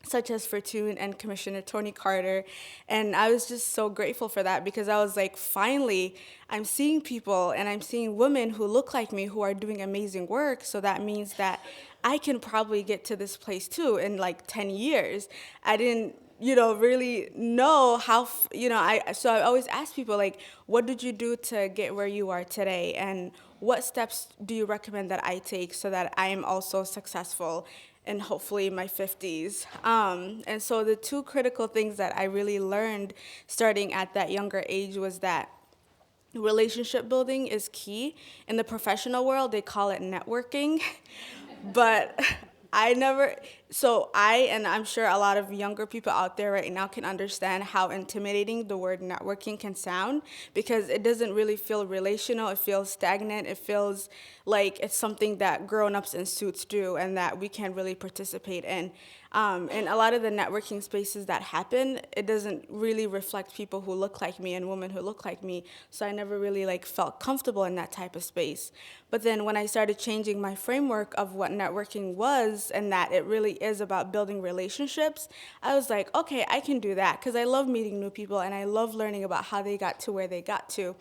Such as Fortune and Commissioner Tony Carter. And I was just so grateful for that because I was like, finally, I'm seeing people and I'm seeing women who look like me who are doing amazing work. So that means that I can probably get to this place too in like 10 years. I didn't, really know how, so I always ask people like, what did you do to get where you are today? And what steps do you recommend that I take so that I am also successful in hopefully my 50s. And so the two critical things that I really learned starting at that younger age was that relationship building is key. In the professional world, they call it networking, but and I'm sure a lot of younger people out there right now can understand how intimidating the word networking can sound because it doesn't really feel relational. It feels stagnant. It feels like it's something that grown-ups in suits do and that we can't really participate in. And a lot of the networking spaces that happen, it doesn't really reflect people who look like me and women who look like me. So I never really felt comfortable in that type of space. But then when I started changing my framework of what networking was and that it really is about building relationships, I was like, okay, I can do that because I love meeting new people and I love learning about how they got to where they got to.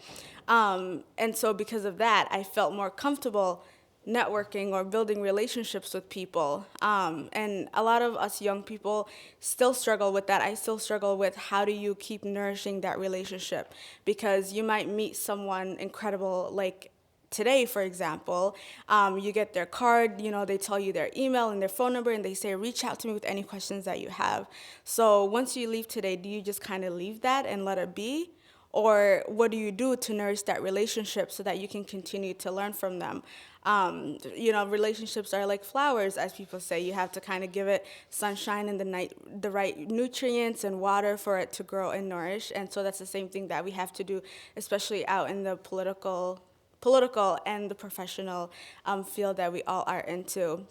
And so because of that, I felt more comfortable networking or building relationships with people. And a lot of us young people still struggle with that. I still struggle with how do you keep nourishing that relationship? Because you might meet someone incredible, like today, for example, you get their card, they tell you their email and their phone number, and they say, reach out to me with any questions that you have. So once you leave today, do you just kind of leave that and let it be? Or what do you do to nourish that relationship so that you can continue to learn from them? Relationships are like flowers, as people say. You have to kind of give it sunshine and the right nutrients and water for it to grow and nourish. And so that's the same thing that we have to do, especially out in the political and the professional field that we all are into.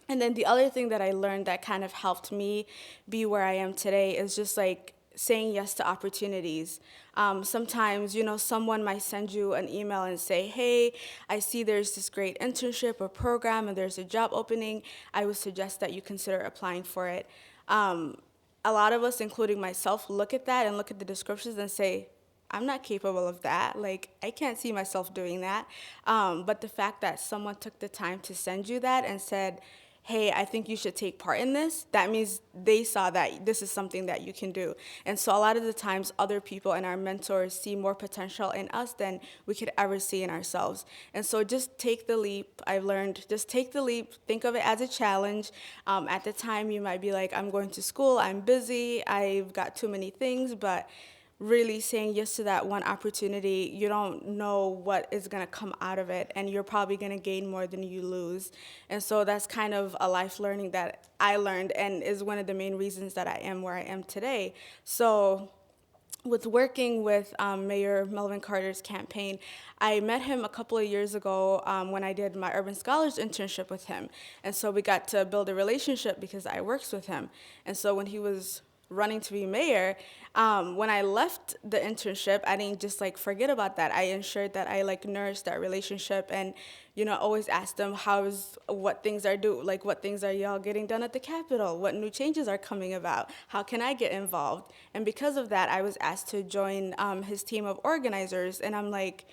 And then the other thing that I learned that kind of helped me be where I am today is just saying yes to opportunities. Sometimes, someone might send you an email and say, hey, I see there's this great internship or program and there's a job opening. I would suggest that you consider applying for it. A lot of us, including myself, look at that and look at the descriptions and say, I'm not capable of that. I can't see myself doing that. But the fact that someone took the time to send you that and said, hey, I think you should take part in this, that means they saw that this is something that you can do. And so a lot of the times, other people and our mentors see more potential in us than we could ever see in ourselves. And so just take the leap. I've learned, just take the leap. Think of it as a challenge. At the time, you might be like, I'm going to school, I'm busy, I've got too many things, but really saying yes to that one opportunity, you don't know what is going to come out of it, and you're probably going to gain more than you lose. And so that's kind of a life learning that I learned and is one of the main reasons that I am where I am today. So with working with Mayor Melvin Carter's campaign, I met him a couple of years ago when I did my Urban Scholars internship with him. And so we got to build a relationship because I worked with him. And so when he was running to be mayor, when I left the internship, I didn't just forget about that. I ensured that I nourished that relationship and always asked them what things are y'all getting done at the Capitol? What new changes are coming about? How can I get involved? And because of that, I was asked to join his team of organizers, and I'm like,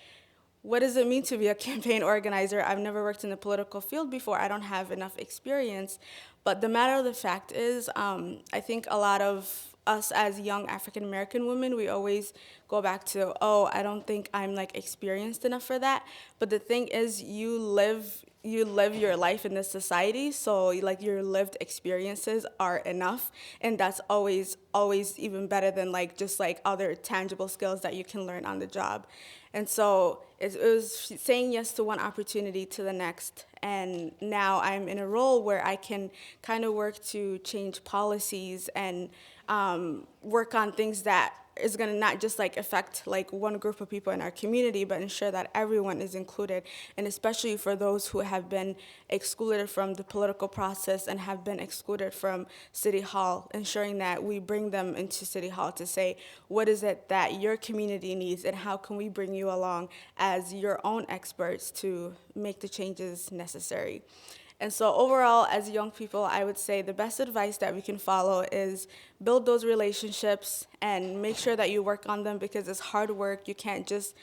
what does it mean to be a campaign organizer? I've never worked in the political field before. I don't have enough experience. But the matter of the fact is, I think a lot of us as young African American women, we always go back to, oh, I don't think I'm like experienced enough for that. But the thing is, you live your life in this society, so like your lived experiences are enough, and that's always even better than like just like other tangible skills that you can learn on the job. And so it was saying yes to one opportunity to the next, and now I'm in a role where I can kind of work to change policies and work on things that is going to not just like affect like one group of people in our community, but ensure that everyone is included, and especially for those who have been excluded from the political process and have been excluded from City Hall, ensuring that we bring them into City Hall to say, what is it that your community needs, and how can we bring you along as your own experts to make the changes necessary. And so overall, as young people, I would say the best advice that we can follow is build those relationships and make sure that you work on them, because it's hard work. You can't just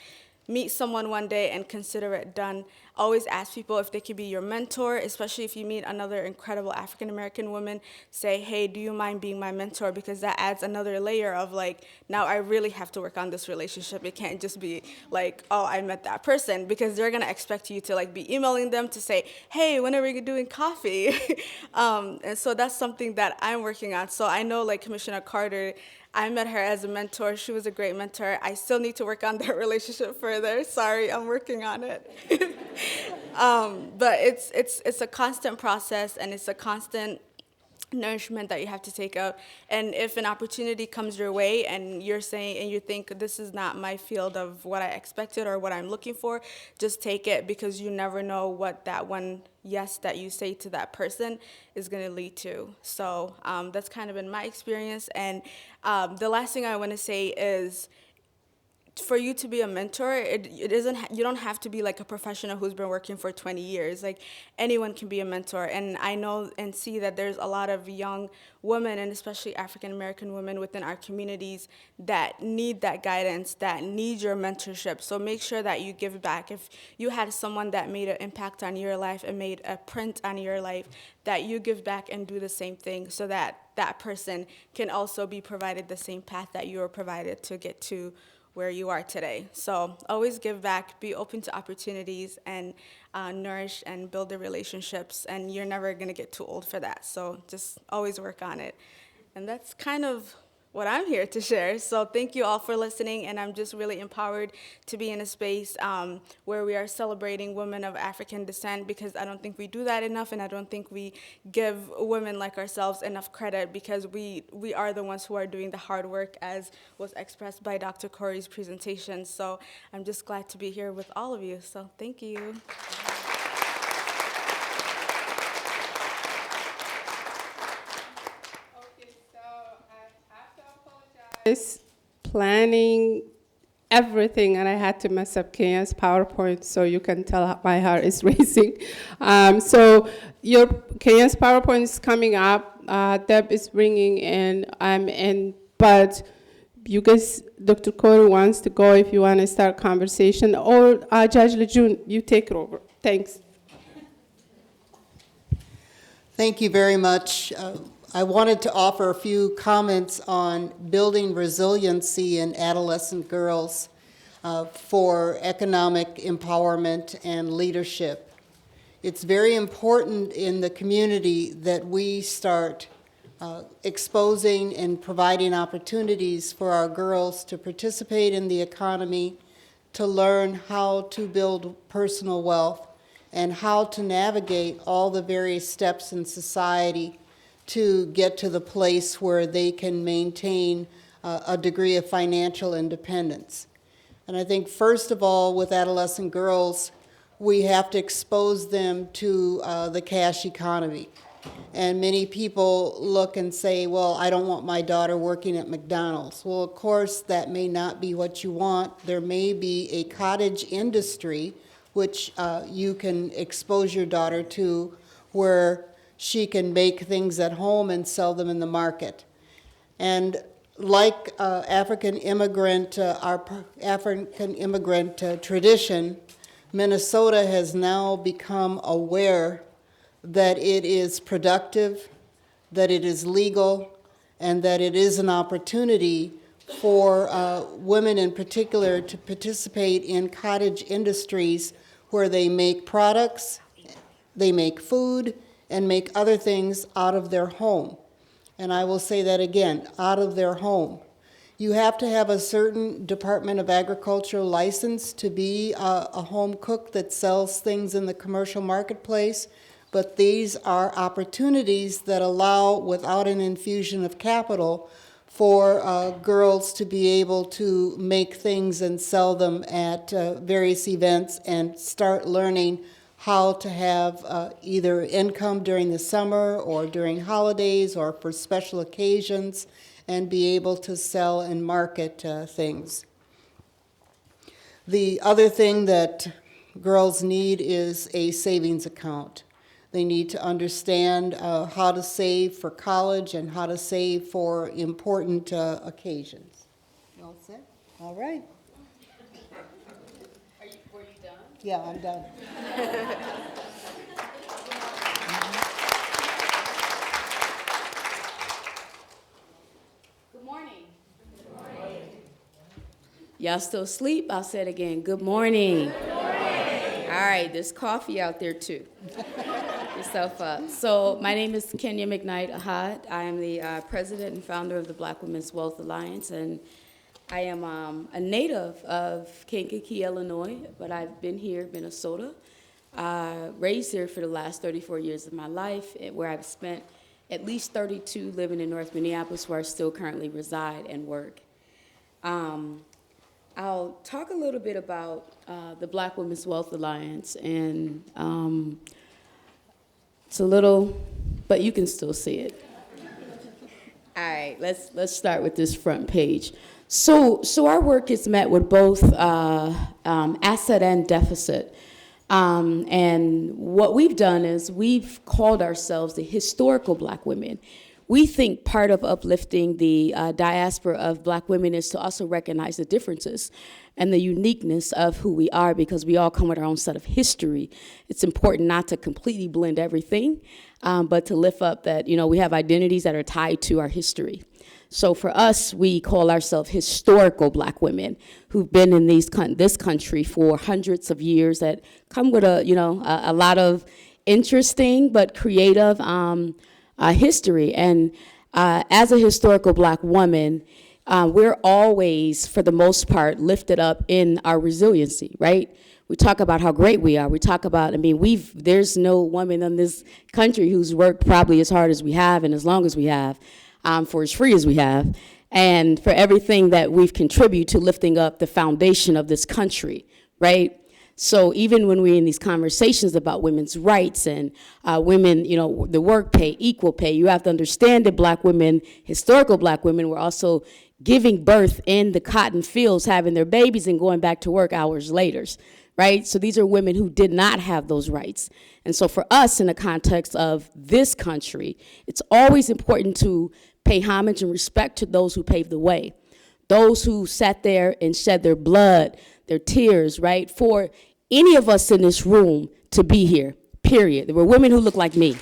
meet someone one day and consider it done. Always ask people if they could be your mentor, especially if you meet another incredible African-American woman. Say, hey, do you mind being my mentor? Because that adds another layer of like, now I really have to work on this relationship. It can't just be like, oh, I met that person, because they're gonna expect you to like be emailing them to say, hey, when are we doing coffee? And so that's something that I'm working on. So I know like Commissioner Carter, I met her as a mentor. She was a great mentor. I still need to work on that relationship further. Sorry, I'm working on it. But it's a constant process, and it's a constant nourishment that you have to take up. And if an opportunity comes your way and you're saying, and you think this is not my field of what I expected or what I'm looking for, just take it, because you never know what that one yes that you say to that person is going to lead to. So that's kind of been my experience. And the last thing I want to say is, for you to be a mentor, it isn't, you don't have to be like a professional who's been working for 20 years. Like, anyone can be a mentor. And I know and see that there's a lot of young women, and especially African American women within our communities, that need that guidance, that need your mentorship. So make sure that you give back. If you had someone that made an impact on your life and made a print on your life, that you give back and do the same thing, so that that person can also be provided the same path that you were provided to get to where you are today. So always give back, be open to opportunities, and nourish and build the relationships, and you're never gonna get too old for that. So just always work on it. And that's kind of what I'm here to share. So thank you all for listening, and I'm just really empowered to be in a space where we are celebrating women of African descent, because I don't think we do that enough, and I don't think we give women like ourselves enough credit, because we are the ones who are doing the hard work, as was expressed by Dr. Corrie's presentation. So I'm just glad to be here with all of you. So thank you. Planning everything, and I had to mess up Kenya's PowerPoint, so you can tell my heart is racing. So your Kenya's PowerPoint is coming up. Deb is bringing in, but you guys, Dr. Corrie wants to go if you want to start conversation, or Judge LaJune, you take it over. Thanks. Thank you very much. I wanted to offer a few comments on building resiliency in adolescent girls for economic empowerment and leadership. It's very important in the community that we start exposing and providing opportunities for our girls to participate in the economy, to learn how to build personal wealth, and how to navigate all the various steps in society to get to the place where they can maintain a degree of financial independence. And I think, first of all, with adolescent girls, we have to expose them to the cash economy. And many people look and say, well, I don't want my daughter working at McDonald's. Well, of course, that may not be what you want. There may be a cottage industry which you can expose your daughter to, where she can make things at home and sell them in the market. And like African immigrant tradition, Minnesota has now become aware that it is productive, that it is legal, and that it is an opportunity for women in particular to participate in cottage industries where they make products, they make food, and make other things out of their home. And I will say that again, out of their home. You have to have a certain Department of Agriculture license to be a home cook that sells things in the commercial marketplace, but these are opportunities that allow, without an infusion of capital, for girls to be able to make things and sell them at various events and start learning how to have either income during the summer or during holidays or for special occasions, and be able to sell and market things. The other thing that girls need is a savings account. They need to understand how to save for college and how to save for important occasions. All set? All right. Were you done? Yeah, I'm done. Good morning. Y'all still asleep? I'll say it again. Good morning. Good morning. All right, there's coffee out there too. Yourself up. So my name is Kenya McKnight Ahad. I am the president and founder of the Black Women's Wealth Alliance, and I am a native of Kankakee, Illinois, but I've been here, Minnesota, raised here for the last 34 years of my life, where I've spent at least 32 living in North Minneapolis, where I still currently reside and work. I'll talk a little bit about the Black Women's Wealth Alliance, and it's a little, but you can still see it. All right, let's start with this front page. So our work is met with both asset and deficit. And what we've done is we've called ourselves the historical Black women. We think part of uplifting the diaspora of Black women is to also recognize the differences and the uniqueness of who we are, because we all come with our own set of history. It's important not to completely blend everything, but to lift up that, we have identities that are tied to our history. So for us, we call ourselves historical Black women who've been in this country for hundreds of years, that come with a lot of interesting but creative history. And as a historical Black woman, we're always, for the most part, lifted up in our resiliency, right? We talk about how great we are. We talk about, there's no woman in this country who's worked probably as hard as we have and as long as we have, for as free as we have, and for everything that we've contributed to lifting up the foundation of this country, right? So even when we're in these conversations about women's rights and women, the work pay, equal pay, you have to understand that Black women, historical Black women, were also giving birth in the cotton fields, having their babies and going back to work hours later, right? So these are women who did not have those rights. And so for us, in the context of this country, it's always important to pay homage and respect to those who paved the way, those who sat there and shed their blood, their tears, right, for any of us in this room to be here, period. There were women who look like me,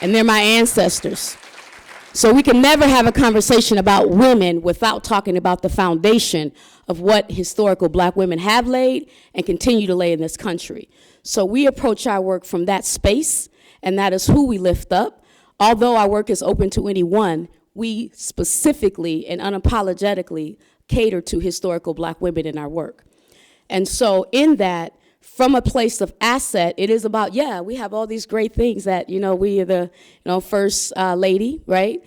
and they're my ancestors. So we can never have a conversation about women without talking about the foundation of what historical Black women have laid and continue to lay in this country. So we approach our work from that space, and that is who we lift up. Although our work is open to anyone, we specifically and unapologetically cater to historical Black women in our work. And so in that, from a place of asset, it is about, we have all these great things that, we are the, first lady, right?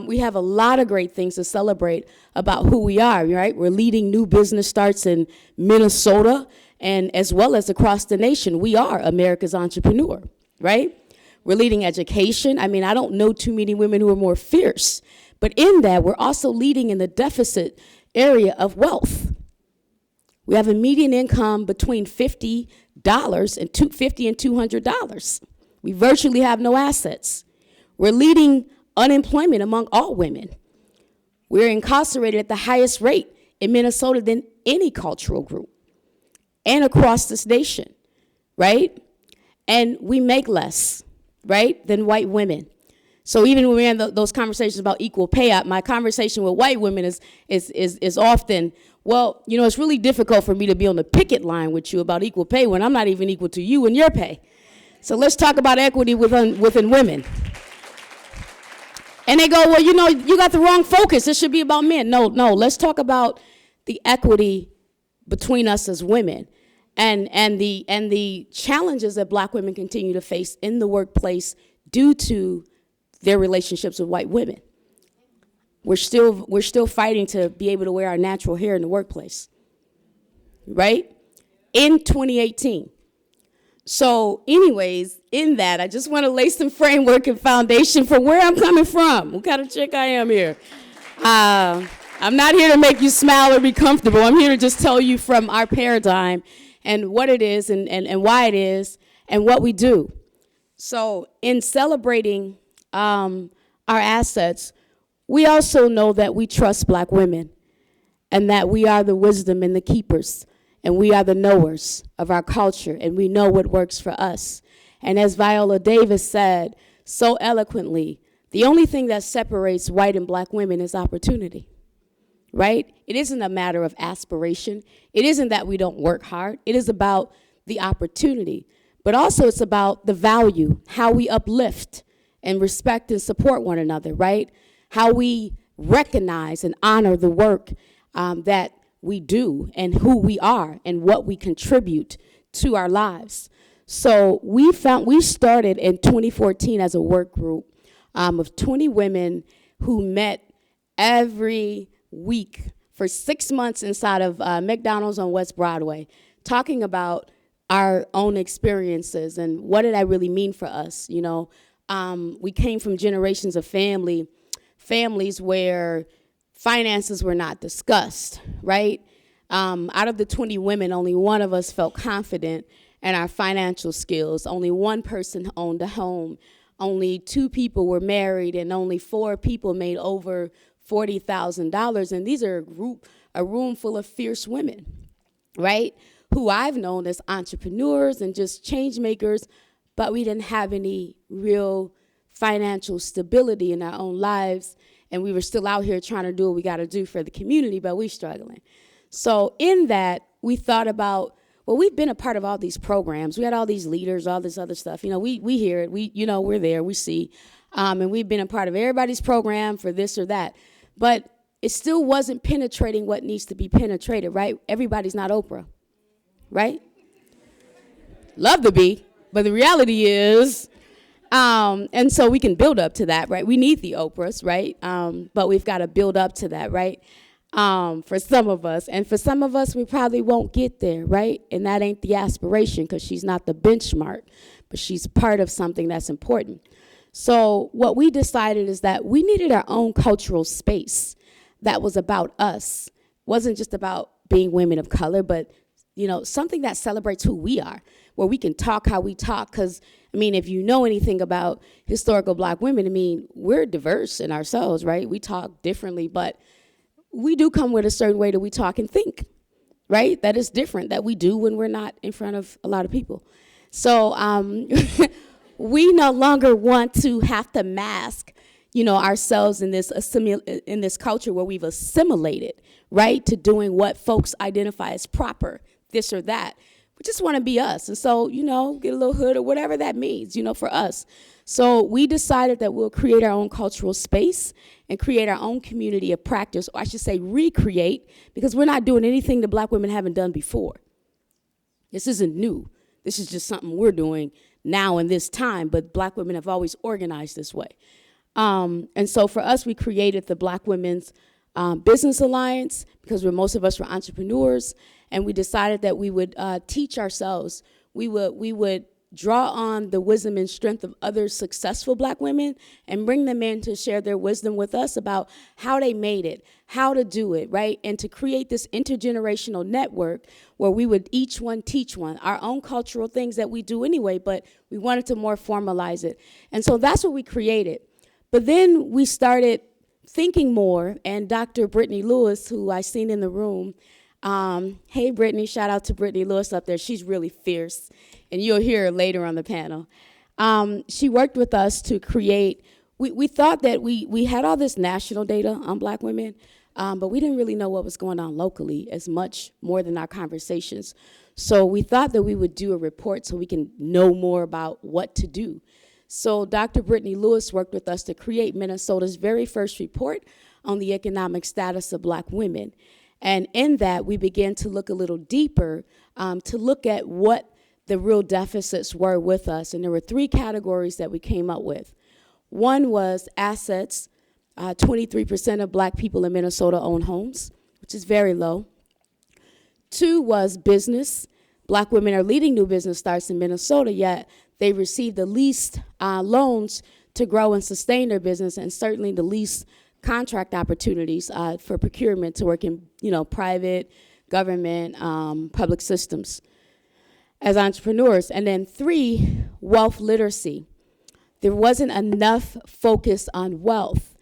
We have a lot of great things to celebrate about who we are, right? We're leading new business starts in Minnesota and as well as across the nation. We are America's entrepreneur, right? We're leading education. I don't know too many women who are more fierce, but in that, we're also leading in the deficit area of wealth. We have a median income between $50 and $50 and $200. We virtually have no assets. We're leading unemployment among all women. We're incarcerated at the highest rate in Minnesota than any cultural group and across this nation, right? And we make less, right, than white women. So even when we're in those conversations about equal pay, my conversation with white women is often, well, you know, it's really difficult for me to be on the picket line with you about equal pay when I'm not even equal to you and your pay. So let's talk about equity within women. And they go, well, you know, you got the wrong focus. It should be about men. No, let's talk about the equity between us as women and the challenges that black women continue to face in the workplace due to their relationships with white women. We're still fighting to be able to wear our natural hair in the workplace, right? In 2018. So anyways, in that, I just want to lay some framework and foundation for where I'm coming from, what kind of chick I am here. I'm not here to make you smile or be comfortable. I'm here to just tell you from our paradigm and what it is and why it is and what we do. So in celebrating our assets, we also know that we trust black women and that we are the wisdom and the keepers. And we are the knowers of our culture, and we know what works for us. And as Viola Davis said so eloquently, the only thing that separates white and black women is opportunity, right? It isn't a matter of aspiration. It isn't that we don't work hard. It is about the opportunity. But also it's about the value, how we uplift and respect and support one another, right? How we recognize and honor the work that we do and who we are and what we contribute to our lives. So we started in 2014 as a work group of 20 women who met every week for 6 months inside of McDonald's on West Broadway, talking about our own experiences and what did that really mean for us. You know, we came from generations of families where finances were not discussed, right? Out of the 20 women, only one of us felt confident in our financial skills. Only one person owned a home. Only 2 people were married, and only 4 people made over $40,000. And these are a room full of fierce women, right? Who I've known as entrepreneurs and just change makers, but we didn't have any real financial stability in our own lives. And we were still out here trying to do what we got to do for the community, but we're struggling. So in that, we thought about, well, we've been a part of all these programs. We had all these leaders, all this other stuff. You know, we hear it. We're there. We see. And we've been a part of everybody's program for this or that. But it still wasn't penetrating what needs to be penetrated, right? Everybody's not Oprah, right? Love to be, but the reality is, and so we can build up to that, right? We need the Oprahs, right? But we've got to build up to that, right? For some of us. And for some of us, we probably won't get there, right? And that ain't the aspiration because she's not the benchmark, but she's part of something that's important. So what we decided is that we needed our own cultural space that was about us. Wasn't just about being women of color, but, you know, something that celebrates who we are, where we can talk how we talk. Because, I mean, if you know anything about historical black women, I mean, we're diverse in ourselves, right? We talk differently, but we do come with a certain way that we talk and think, right? That is different that we do when we're not in front of a lot of people. So we no longer want to have to mask, you know, ourselves in this culture where we've assimilated, right, to doing what folks identify as proper, this or that. We just want to be us. And so, you know, get a little hood or whatever that means, you know, for us. So we decided that we'll create our own cultural space and create our own community of practice, or I should say recreate, because we're not doing anything that black women haven't done before. This isn't new. This is just something we're doing now in this time, but black women have always organized this way. And so for us, we created the Black Women's Business Alliance because most of us were entrepreneurs, and we decided that we would teach ourselves. We would draw on the wisdom and strength of other successful black women and bring them in to share their wisdom with us about how they made it, how to do it, right? And to create this intergenerational network where we would each one teach one, our own cultural things that we do anyway, but we wanted to more formalize it. And so that's what we created. But then we started thinking more, and Dr. Brittany Lewis, who I seen in the room, hey, Brittany, shout out to Brittany Lewis up there. She's really fierce, and you'll hear her later on the panel. She worked with us to create we thought that we had all this national data on black women, but we didn't really know what was going on locally as much more than our conversations. So we thought that we would do a report so we can know more about what to do. So Dr. Brittany Lewis worked with us to create Minnesota's very first report on the economic status of black women. And in that, we began to look a little deeper to look at what the real deficits were with us. And there were 3 categories that we came up with. One was assets. 23% of black people in Minnesota own homes, which is very low. 2 was business. Black women are leading new business starts in Minnesota, yet they receive the least loans to grow and sustain their business, and certainly the least contract opportunities for procurement to work in, private, government, public systems as entrepreneurs. And then 3, wealth literacy. There wasn't enough focus on wealth.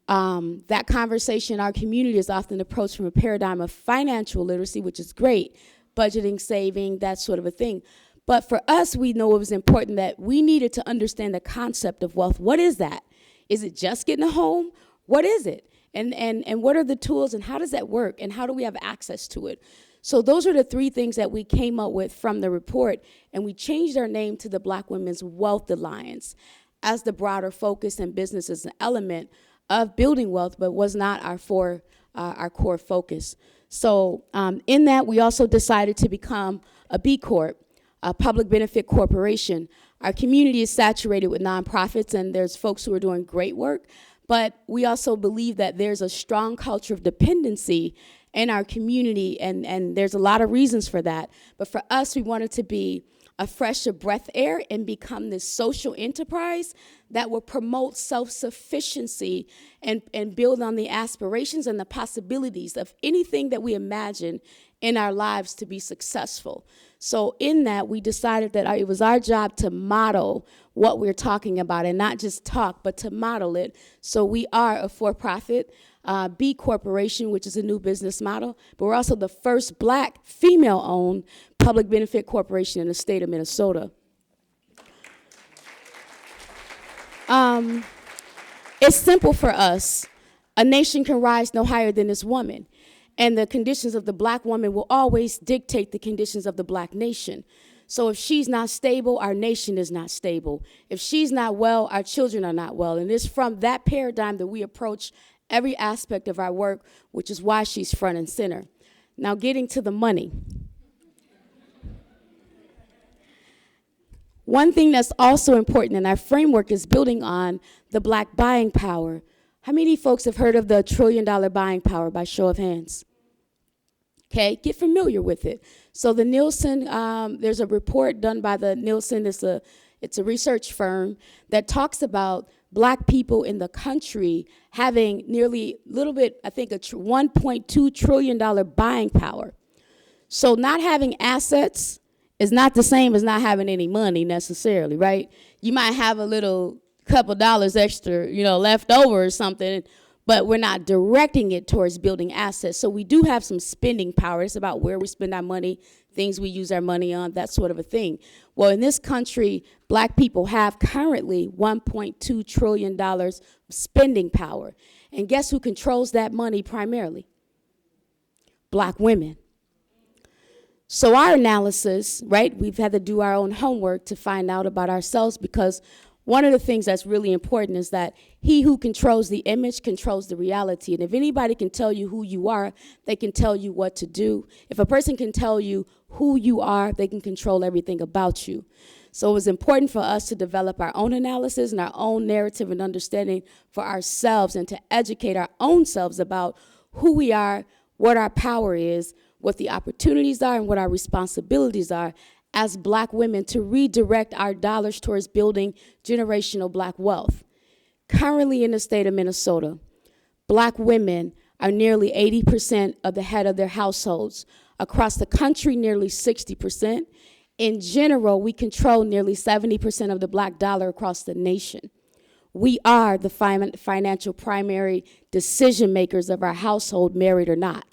That conversation in our community is often approached from a paradigm of financial literacy, which is great, budgeting, saving, that sort of a thing. But for us, we know it was important that we needed to understand the concept of wealth. What is that? Is it just getting a home? What is it? And what are the tools, and how does that work? And how do we have access to it? So those are the 3 things that we came up with from the report, and we changed our name to the Black Women's Wealth Alliance as the broader focus, and business as an element of building wealth, but was not our core focus. So in that, we also decided to become a B Corp, a public benefit corporation. Our community is saturated with nonprofits, and there's folks who are doing great work, but we also believe that there's a strong culture of dependency in our community, and there's a lot of reasons for that. But for us, we wanted to be a fresher breath air and become this social enterprise that will promote self-sufficiency and build on the aspirations and the possibilities of anything that we imagine in our lives to be successful. So in that, we decided that it was our job to model what we're talking about, and not just talk, but to model it. So we are a for-profit B Corporation, which is a new business model, but we're also the first Black female-owned public benefit corporation in the state of Minnesota. It's simple for us. A nation can rise no higher than its woman, and the conditions of the Black woman will always dictate the conditions of the Black nation. So if she's not stable, our nation is not stable. If she's not well, our children are not well. And it's from that paradigm that we approach every aspect of our work, which is why she's front and center. Now, getting to the money. One thing that's also important in our framework is building on the Black buying power. How many folks have heard of the $1 trillion buying power by show of hands? Okay, get familiar with it. So the Nielsen, there's a report done by the Nielsen, it's a research firm that talks about Black people in the country having nearly $1.2 trillion buying power. So not having assets is not the same as not having any money necessarily, right? You might have a little couple dollars extra, left over or something, but we're not directing it towards building assets. So we do have some spending power. It's about where we spend our money, things we use our money on, that sort of a thing. Well, in this country, Black people have currently $1.2 trillion spending power. And guess who controls that money primarily? Black women. So our analysis, right, we've had to do our own homework to find out about ourselves, because one of the things that's really important is that he who controls the image controls the reality. And if anybody can tell you who you are, they can tell you what to do. If a person can tell you who you are, they can control everything about you. So it was important for us to develop our own analysis and our own narrative and understanding for ourselves, and to educate our own selves about who we are, what our power is, what the opportunities are, and what our responsibilities are as Black women to redirect our dollars towards building generational Black wealth. Currently in the state of Minnesota, Black women are nearly 80% of the head of their households. Across the country, nearly 60%. In general, we control nearly 70% of the Black dollar across the nation. We are the financial primary decision makers of our household, married or not.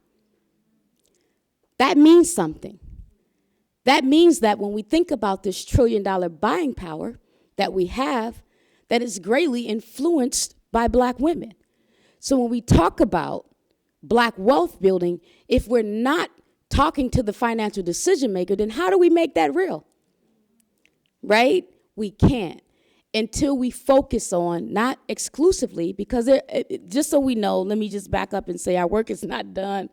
That means something. That means that when we think about this $1 trillion buying power that we have, that is greatly influenced by black women. So when we talk about black wealth building, if we're not talking to the financial decision maker, then how do we make that real? Right? We can't until we focus on, not exclusively, because just so we know, let me just back up and say our work is not done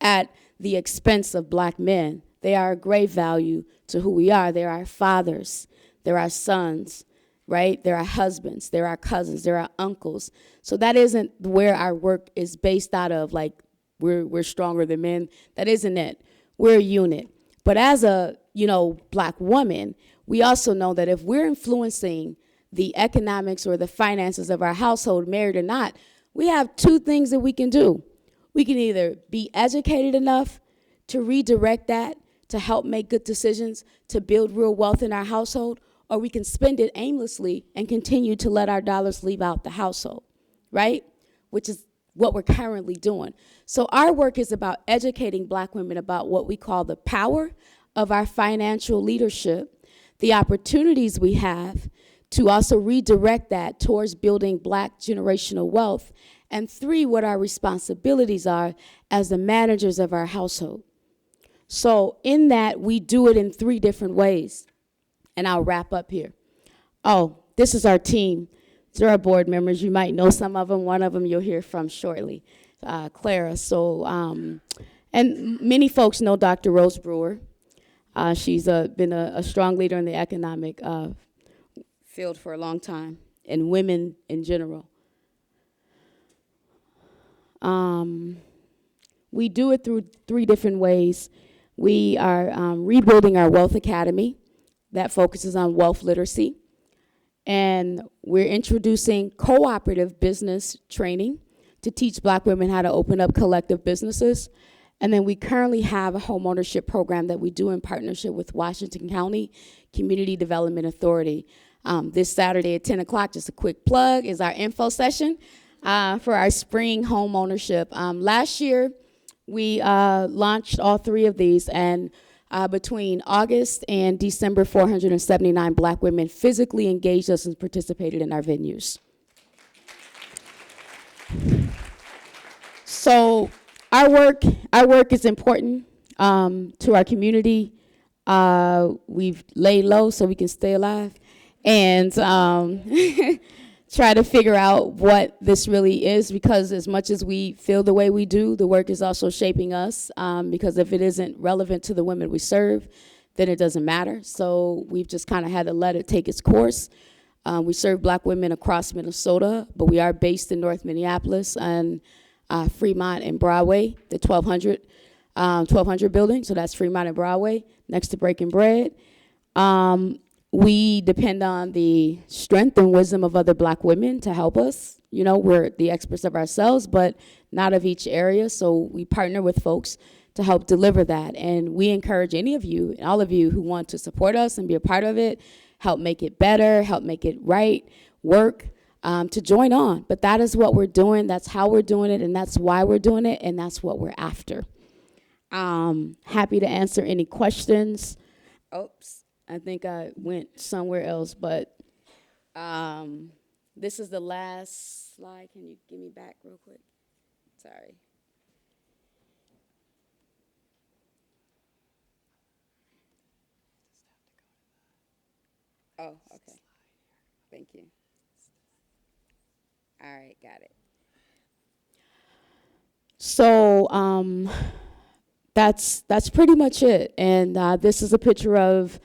at the expense of black men. They are a great value to who we are. They're our fathers. They're our sons, right? They're our husbands. They're our cousins. They're our uncles. So that isn't where our work is based out of, like we're stronger than men. That isn't it. We're a unit. But as a, black woman, we also know that if we're influencing the economics or the finances of our household, married or not, we have two things that we can do. We can either be educated enough to redirect that to help make good decisions, to build real wealth in our household, or we can spend it aimlessly and continue to let our dollars leave out the household, right? Which is what we're currently doing. So our work is about educating black women about what we call the power of our financial leadership, the opportunities we have to also redirect that towards building black generational wealth, and 3, what our responsibilities are as the managers of our household. So in that, we do it in 3 different ways, and I'll wrap up here. Oh, this is our team. These are our board members. You might know some of them. One of them you'll hear from shortly, Clara. So, and many folks know Dr. Rose Brewer. She's been a strong leader in the economic field for a long time, and women in general. We do it through 3 different ways. We are rebuilding our Wealth Academy that focuses on wealth literacy. And we're introducing cooperative business training to teach black women how to open up collective businesses. And then we currently have a home ownership program that we do in partnership with Washington County Community Development Authority. This Saturday at 10 o'clock, just a quick plug, is our info session for our spring home ownership. Last year, we launched all 3 of these, and between August and December, 479 black women physically engaged us and participated in our venues. So our work is important to our community. We've laid low so we can stay alive, and try to figure out what this really is, because as much as we feel the way we do, the work is also shaping us, because if it isn't relevant to the women we serve, then it doesn't matter. So we've just kind of had to let it take its course. We serve black women across Minnesota, but we are based in North Minneapolis and Fremont and Broadway, the 1200 building, so that's Fremont and Broadway, next to Breaking Bread. We depend on the strength and wisdom of other black women to help us. We're the experts of ourselves, but not of each area, so we partner with folks to help deliver that. And we encourage any of you, all of you who want to support us and be a part of it, help make it better, help make it right, work, to join on. But that is what we're doing, that's how we're doing it, and that's why we're doing it, and that's what we're after. Happy to answer any questions. Oops. I think I went somewhere else, but this is the last slide. Can you give me back real quick? Sorry. Oh, okay. Thank you. All right, got it. So that's pretty much it. And this is a picture of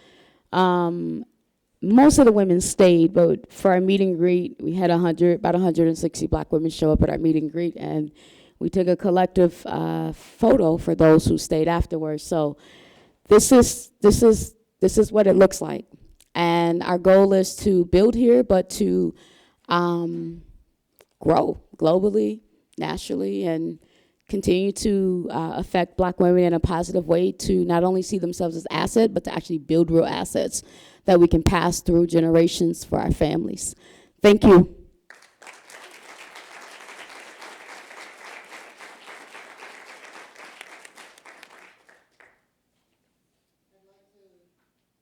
most of the women stayed, but for our meet and greet, we had about 160 black women show up at our meet and greet, and we took a collective photo for those who stayed afterwards. So this is what it looks like, and our goal is to build here, but to grow globally, nationally, and continue to affect black women in a positive way, to not only see themselves as asset, but to actually build real assets that we can pass through generations for our families. Thank you. Do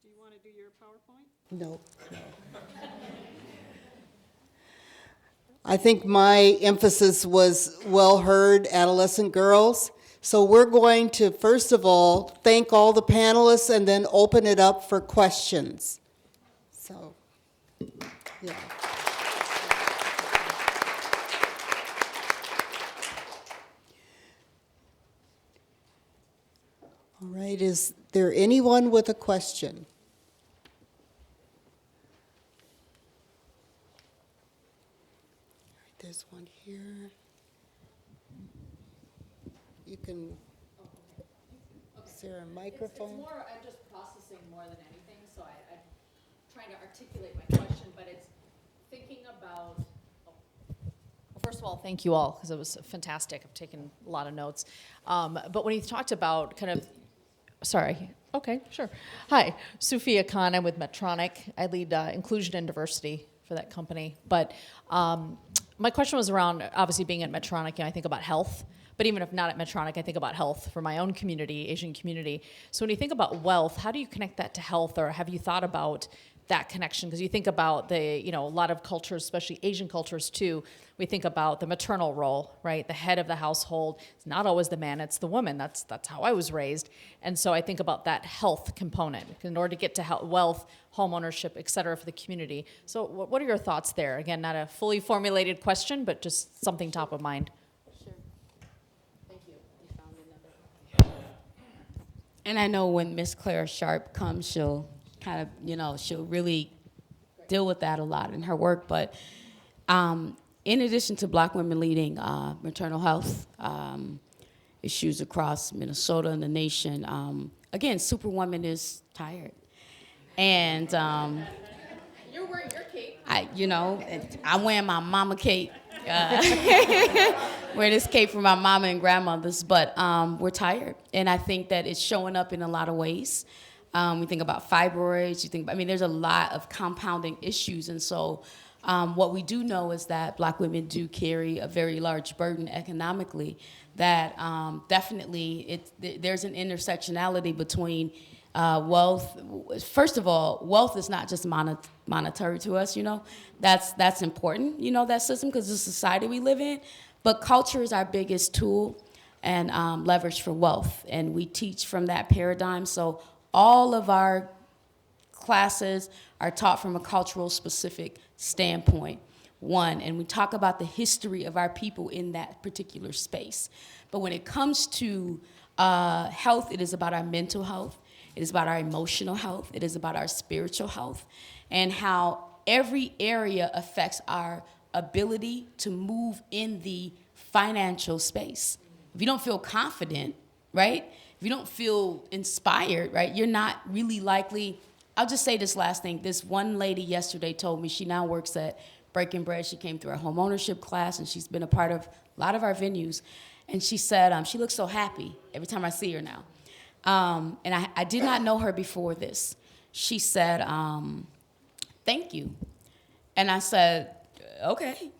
you want to do your PowerPoint? No. I think my emphasis was well heard, adolescent girls. So we're going to, first of all, thank all the panelists and then open it up for questions. So, yeah. All right, is there anyone with a question? All right, there's one here. You can, is there a microphone? It's more, I'm just processing more than anything, so I'm trying to articulate my question, but it's thinking about, well, first of all, thank you all, because it was fantastic. I've taken a lot of notes. But when you talked about kind of, sorry, okay, sure. Hi, Sophia Khan, I'm with Medtronic. I lead inclusion and diversity for that company. But my question was around, obviously being at Medtronic, I think about health. But even if not at Medtronic, I think about health for my own community, Asian community. So when you think about wealth, how do you connect that to health, or have you thought about that connection? Because you think about a lot of cultures, especially Asian cultures too, we think about the maternal role, right? The head of the household. It's not always the man, it's the woman. That's how I was raised. And so I think about that health component in order to get to wealth, home ownership, et cetera, for the community. So what are your thoughts there? Again, not a fully formulated question, but just something top of mind. And I know when Miss Claire Sharp comes, she'll kind of, she'll really deal with that a lot in her work. But in addition to Black women leading maternal health issues across Minnesota and the nation, again, Superwoman is tired. And You're wearing your cape. I'm wearing my mama cape. Wear this cape for my mama and grandmothers, but we're tired. And I think that it's showing up in a lot of ways. We think about fibroids, there's a lot of compounding issues. And so what we do know is that Black women do carry a very large burden economically, that definitely there's an intersectionality between wealth. First of all, wealth is not just monetary to us, That's important, that system, because the society we live in. But culture is our biggest tool and leverage for wealth. And we teach from that paradigm. So all of our classes are taught from a cultural specific standpoint, one. And we talk about the history of our people in that particular space. But when it comes to health, it is about our mental health. It is about our emotional health. It is about our spiritual health, and how every area affects our ability to move in the financial space. If you don't feel confident, right? If you don't feel inspired, right? You're not really likely. I'll just say this last thing. This one lady yesterday told me she now works at Breaking Bread. She came through our home ownership class, and she's been a part of a lot of our venues. And she said she looks so happy every time I see her now. And I did not know her before this. She said, thank you. And I said, okay,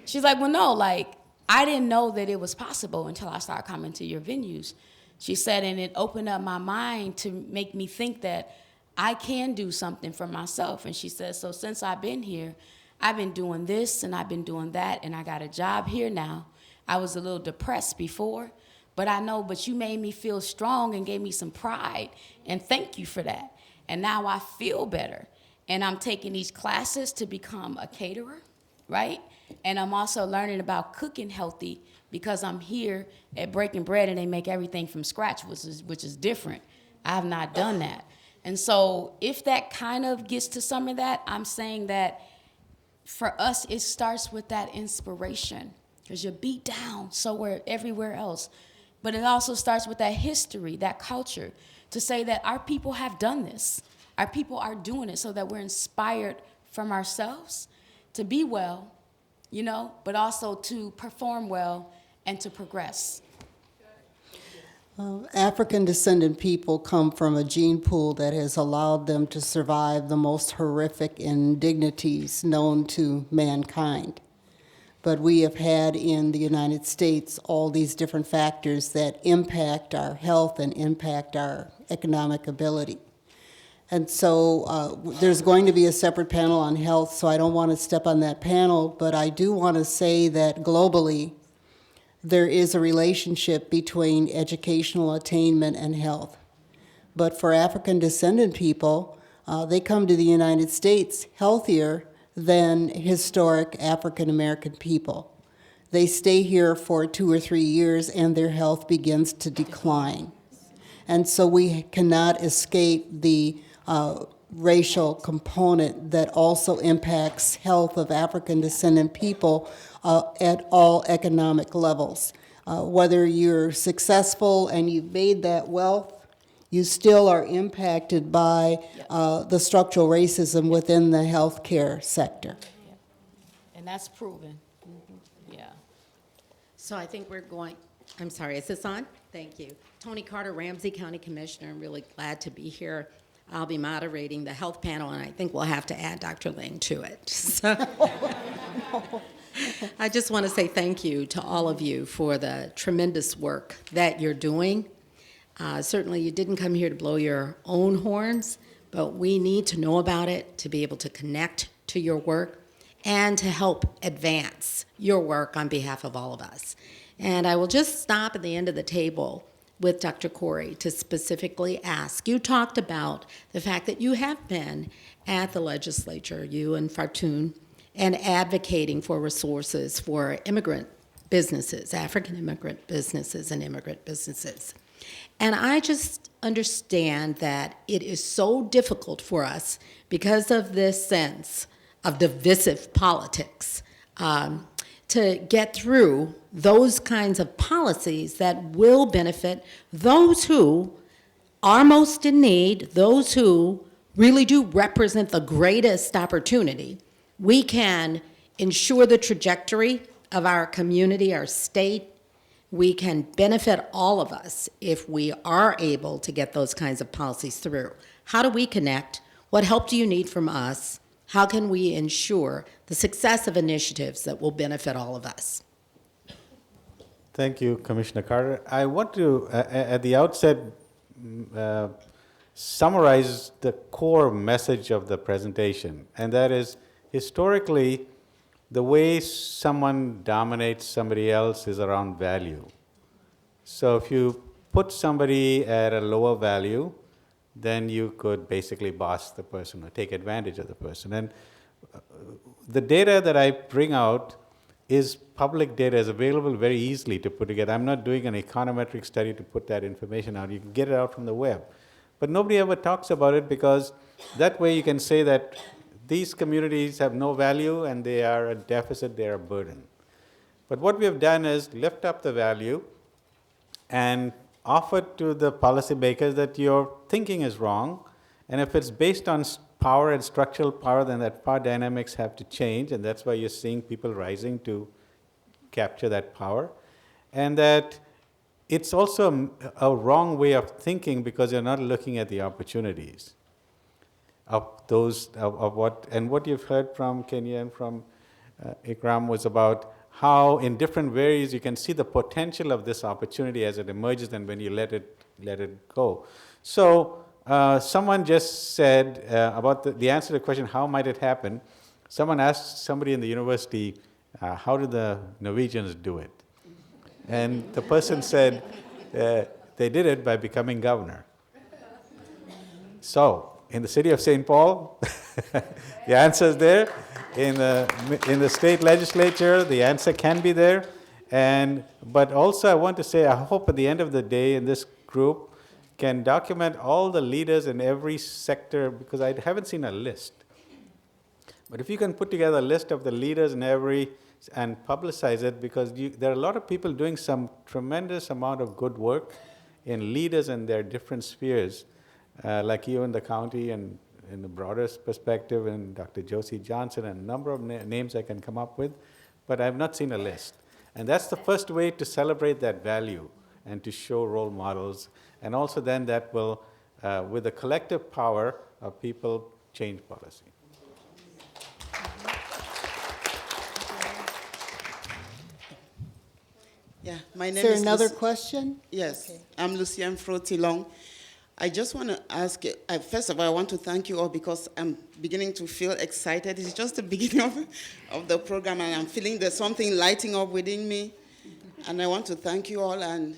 She's like, well, no, I didn't know that it was possible until I started coming to your venues. She said, and it opened up my mind to make me think that I can do something for myself. And she said, so since I've been here, I've been doing this and I've been doing that, and I got a job here now. I was a little depressed before, but you made me feel strong and gave me some pride, and thank you for that. And now I feel better. And I'm taking these classes to become a caterer, right? And I'm also learning about cooking healthy because I'm here at Breaking Bread and they make everything from scratch, which is different. I have not done that. And so if that kind of gets to some of that, I'm saying that for us, it starts with that inspiration, because you're beat down everywhere else. But it also starts with that history, that culture, to say that our people have done this. Our people are doing it, so that we're inspired from ourselves to be well, but also to perform well and to progress. African descendant people come from a gene pool that has allowed them to survive the most horrific indignities known to mankind. But we have had in the United States all these different factors that impact our health and impact our economic ability. And so there's going to be a separate panel on health, so I don't want to step on that panel, but I do want to say that globally, there is a relationship between educational attainment and health. But for African descendant people, they come to the United States healthier than historic African American people. They stay here for 2 or 3 years and their health begins to decline. And so we cannot escape the racial component that also impacts health of African descendant people at all economic levels. Whether you're successful and you've made that wealth, you still are impacted by the structural racism within the healthcare sector. And that's proven. Yeah. So I think we're going, I'm sorry, is this on? Thank you. Tony Carter, Ramsey County Commissioner. I'm really glad to be here. I'll be moderating the health panel, and I think we'll have to add Dr. Lange to it. So I just want to say thank you to all of you for the tremendous work that you're doing. Certainly you didn't come here to blow your own horns, but we need to know about it to be able to connect to your work and to help advance your work on behalf of all of us. And I will just stop at the end of the table with Dr. Corrie to specifically ask. You talked about the fact that you have been at the legislature, you and Fartoon, and advocating for resources for immigrant businesses, African immigrant businesses and immigrant businesses. And I just understand that it is so difficult for us because of this sense of divisive politics to get through those kinds of policies that will benefit those who are most in need, those who really do represent the greatest opportunity. We can ensure the trajectory of our community, our state. We can benefit all of us if we are able to get those kinds of policies through. How do we connect? What help do you need from us? How can we ensure the success of initiatives that will benefit all of us? Thank you, Commissioner Carter. I want to, at the outset, summarize the core message of the presentation, and that is, historically, the way someone dominates somebody else is around value. So if you put somebody at a lower value, then you could basically boss the person or take advantage of the person. And the data that I bring out is public data, is available very easily to put together. I'm not doing an econometric study to put that information out. You can get it out from the web. But nobody ever talks about it because that way you can say that these communities have no value and they are a deficit, they are a burden. But what we have done is lift up the value and offer to the policymakers that your thinking is wrong, and if it's based on power and structural power, then that power dynamics have to change, and that's why you're seeing people rising to capture that power. And that it's also a wrong way of thinking because you're not looking at the opportunities of those, of what, and what you've heard from Kenya and from Ikram was about how in different ways you can see the potential of this opportunity as it emerges and when you let it go. So someone just said about the answer to the question, how might it happen? Someone asked somebody in the university, how do the Norwegians do it? And the person said, they did it by becoming governor. So, in the city of St. Paul, the answer is there. In the state legislature, the answer can be there. But also I want to say, I hope at the end of the day in this group can document all the leaders in every sector, because I haven't seen a list. But if you can put together a list of the leaders in every, and publicize it, because there are a lot of people doing some tremendous amount of good work in leaders in their different spheres, like you in the county and in the broadest perspective, and Dr. Josie Johnson, and a number of names I can come up with, but I have not seen a list. And that's the first way to celebrate that value and to show role models, and also then that will, with the collective power of people, change policy. Yeah, my name Is there is another Lucy. question? Yes, Okay. I'm Lucienne Frotilong. I just want to ask, first of all, I want to thank you all because I'm beginning to feel excited. It's just the beginning of the program, and I'm feeling there's something lighting up within me. And I want to thank you all. And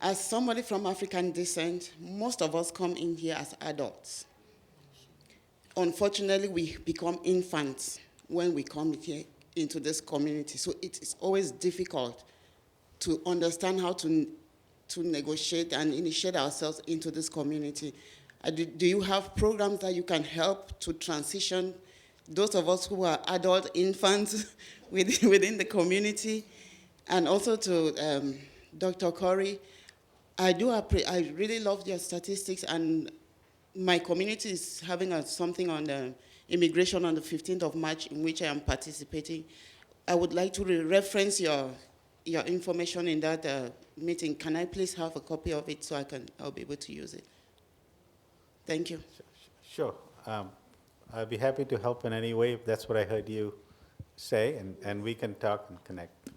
as somebody from African descent, most of us come in here as adults. Unfortunately, we become infants when we come here into this community. So it is always difficult to understand how to negotiate and initiate ourselves into this community. Do you have programs that you can help to transition those of us who are adult infants within the community? And also to Dr. Corrie, I really love your statistics, and my community is having something on immigration on the 15th of March in which I am participating. I would like to reference your information in that meeting. Can I please have a copy of it so I'll be able to use it? Thank you. Sure. I'd be happy to help in any way if that's what I heard you say, and we can talk and connect.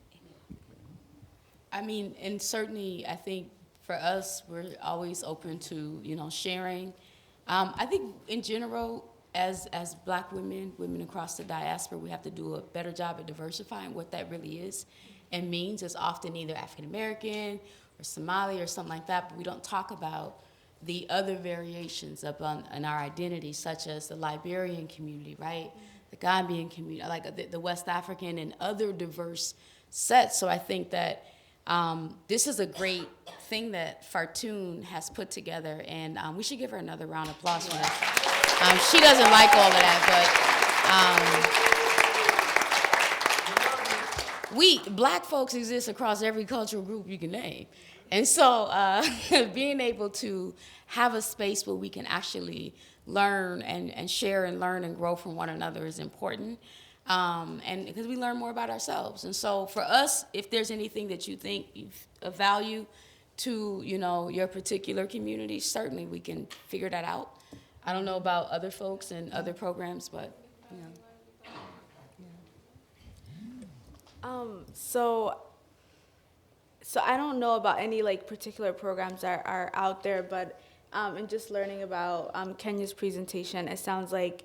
I mean, and certainly, I think for us, we're always open to, sharing. I think in general, as Black women across the diaspora, we have to do a better job at diversifying what that really is and means. It's often either African American or Somali or something like that, but we don't talk about the other variations in our identity, such as the Liberian community, right? The Gambian community, like the West African and other diverse sets. So I think that this is a great thing that Fartun has put together, and we should give her another round of applause for that. She doesn't like all of that, but Black folks exist across every cultural group you can name. And so being able to have a space where we can actually learn and share and learn and grow from one another is important. And because we learn more about ourselves. And so for us, if there's anything that you think of value to, your particular community, certainly we can figure that out. I don't know about other folks and other programs, but, So I don't know about any particular programs that are out there, but and just learning about Kenya's presentation, it sounds like,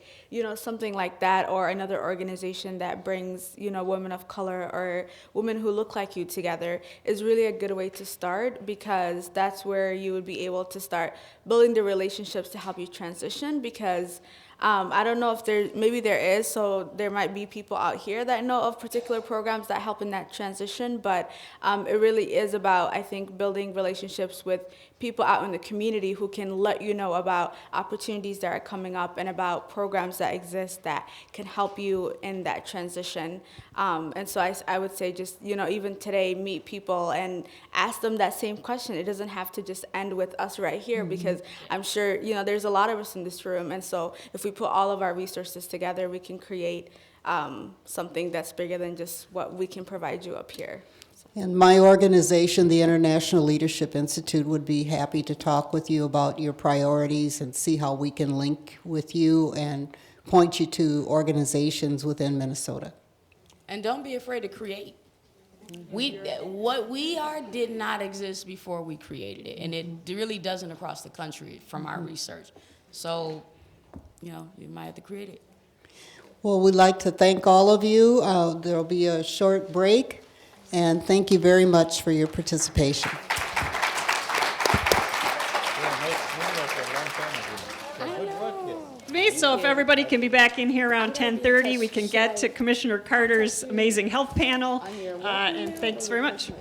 something like that, or another organization that brings, women of color or women who look like you together is really a good way to start, because that's where you would be able to start building the relationships to help you transition. Because I don't know if maybe there is, so there might be people out here that know of particular programs that help in that transition, but it really is about, I think, building relationships with people out in the community who can let you know about opportunities that are coming up and about programs that exist that can help you in that transition. And so I would say just, even today, meet people and ask them that same question. It doesn't have to just end with us right here, because I'm sure, there's a lot of us in this room. And so if we put all of our resources together, we can create something that's bigger than just what we can provide you up here. And my organization, the International Leadership Institute, would be happy to talk with you about your priorities and see how we can link with you and point you to organizations within Minnesota. and don't be afraid to create. What we are did not exist before we created it, and it really doesn't across the country from our research. So, you might have to create it. Well, we'd like to thank all of you. There'll be a short break, and thank you very much for your participation. So if everybody can be back in here around 10:30, we can get to Commissioner Carter's amazing health panel. And thanks very much.